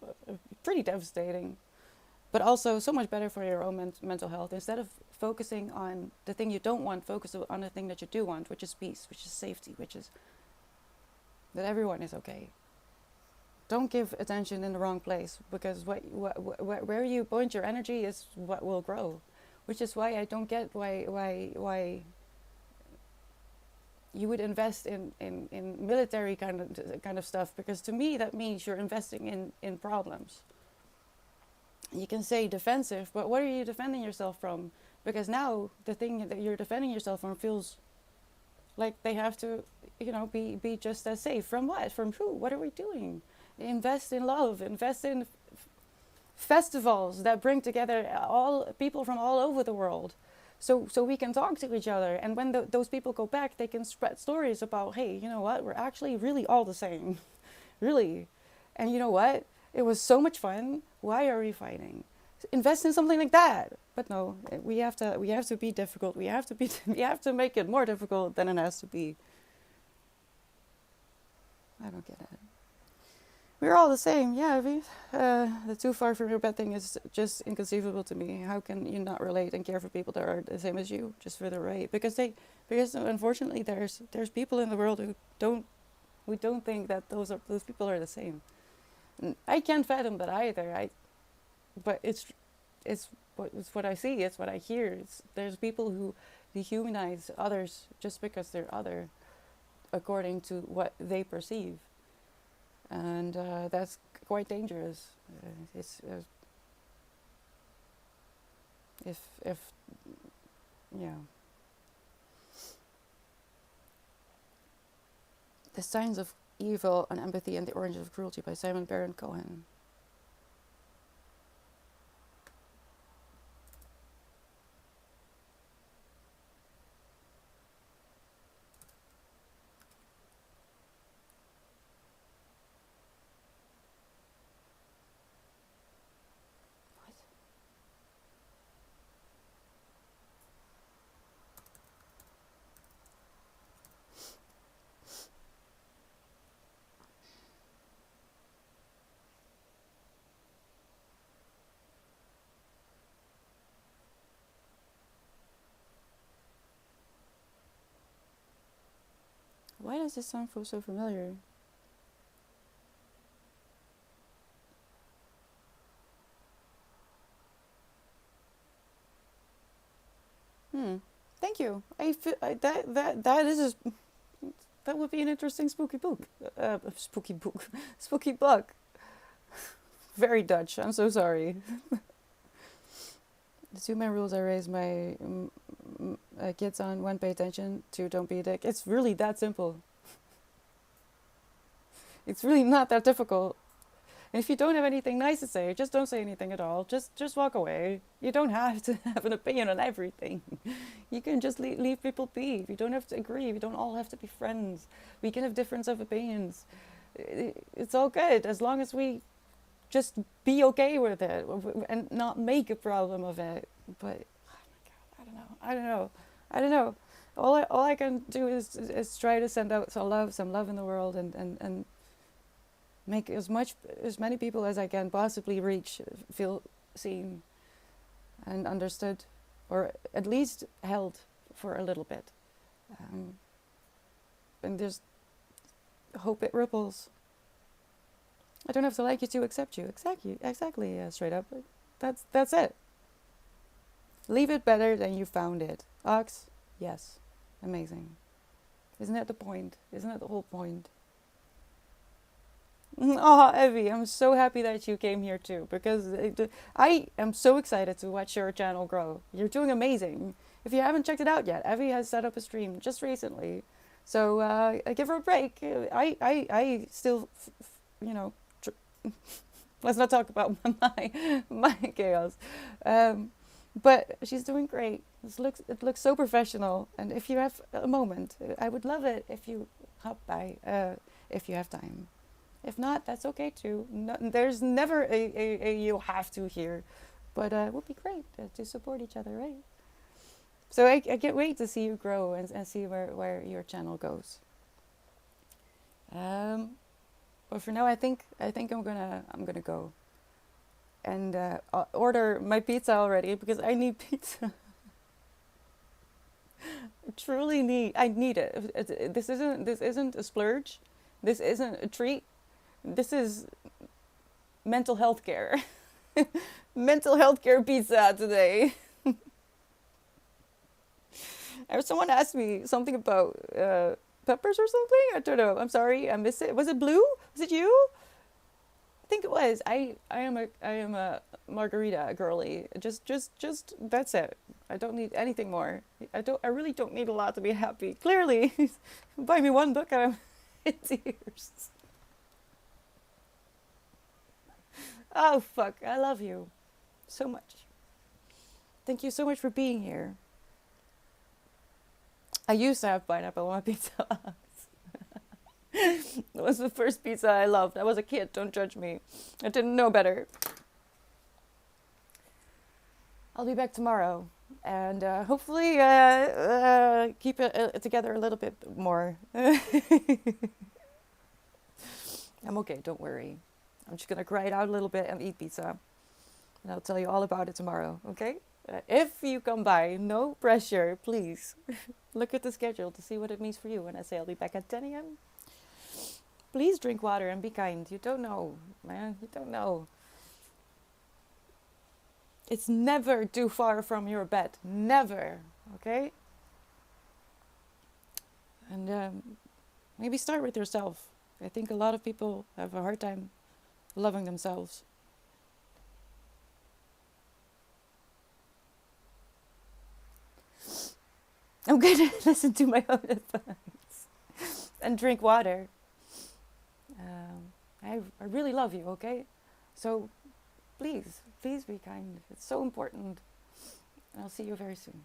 pretty devastating, but also so much better for your own mental health. Instead of focusing on the thing you don't want, focus on the thing that you do want, which is peace, which is safety, which is that everyone is okay. Don't give attention in the wrong place, because where you point your energy is what will grow. Which is why I don't get why you would invest in military kind of stuff, because to me that means you're investing in problems. You can say defensive, but what are you defending yourself from? Because now the thing that you're defending yourself from feels like they have to, be just as safe. From what? From who? What are we doing? Invest in love. Invest in festivals that bring together all people from all over the world, so we can talk to each other. And when those people go back, they can spread stories about, hey, you know what? We're actually really all the same, really. And you know what? It was so much fun. Why are we fighting? Invest in something like that. But no, we have to be difficult. We have to make it more difficult than it has to be. I don't get it. We're all the same, yeah. The too far from your bed thing is just inconceivable to me. How can you not relate and care for people that are the same as you, just for the right? Because unfortunately there's people in the world who don't think that those people are the same. And I can't fathom that either. But it's what I see. It's what I hear. There's people who dehumanize others just because they're other, according to what they perceive. And that's quite dangerous. If yeah. The Signs of Evil and Empathy and the Origins of Cruelty by Simon Baron Cohen. Why does this song feel so familiar? Thank you. That is that would be an interesting spooky book. Spooky book. Spooky book. Very Dutch. I'm so sorry. The two main rules I raise my kids on: one, pay attention; two, don't be a dick. It's really that simple. It's really not that difficult. And if you don't have anything nice to say, just don't say anything at all. Just walk away. You don't have to have an opinion on everything. You can just leave people be. You don't have to agree. We don't all have to be friends. We can have difference of opinions. It's all good as long as we just be okay with it and not make a problem of it. But oh my God, I don't know. All I can do is try to send out some love in the world, and make as many people as I can possibly reach feel seen and understood, or at least held for a little bit. And just hope it ripples. I don't have to like you to accept you. Exactly. Straight up. That's it. Leave it better than you found it. Ox, yes, amazing. Isn't that the point? Isn't that the whole point? Oh, Evie, I'm so happy that you came here too, because I am so excited to watch your channel grow. You're doing amazing. If you haven't checked it out yet, Evie has set up a stream just recently, so give her a break. I still, let's not talk about my chaos, but she's doing great. It looks so professional, and if you have a moment, I would love it if you hop by if you have time. If not, that's okay too. No, there's never a you have to here, but it would be great to support each other, right? So I can't wait to see you grow and see where your channel goes. But for now, I think I'm gonna go and order my pizza already, because I need pizza. I need it. This isn't a splurge. This isn't a treat. This is mental health care. Mental health care pizza today. Someone asked me something about peppers or something. I don't know. I'm sorry, I missed it. Was it blue? Was it you? I think it was. I am a margarita girly. Just that's it. I don't need anything more. I really don't need a lot to be happy. Clearly, buy me one book, I'm in tears. Oh, fuck. I love you so much. Thank you so much for being here. I used to have pineapple on my pizza. That was the first pizza I loved. I was a kid. Don't judge me. I didn't know better. I'll be back tomorrow. And hopefully keep it together a little bit more. I'm okay. Don't worry. I'm just going to cry it out a little bit and eat pizza. And I'll tell you all about it tomorrow, okay? If you come by, no pressure, please. Look at the schedule to see what it means for you when I say I'll be back at 10 a.m. Please drink water and be kind. You don't know, man. You don't know. It's never too far from your bed. Never, okay? And maybe start with yourself. I think a lot of people have a hard time loving themselves. I'm gonna listen to my own advice and drink water. I really love you, okay? So please be kind. It's so important. And I'll see you very soon.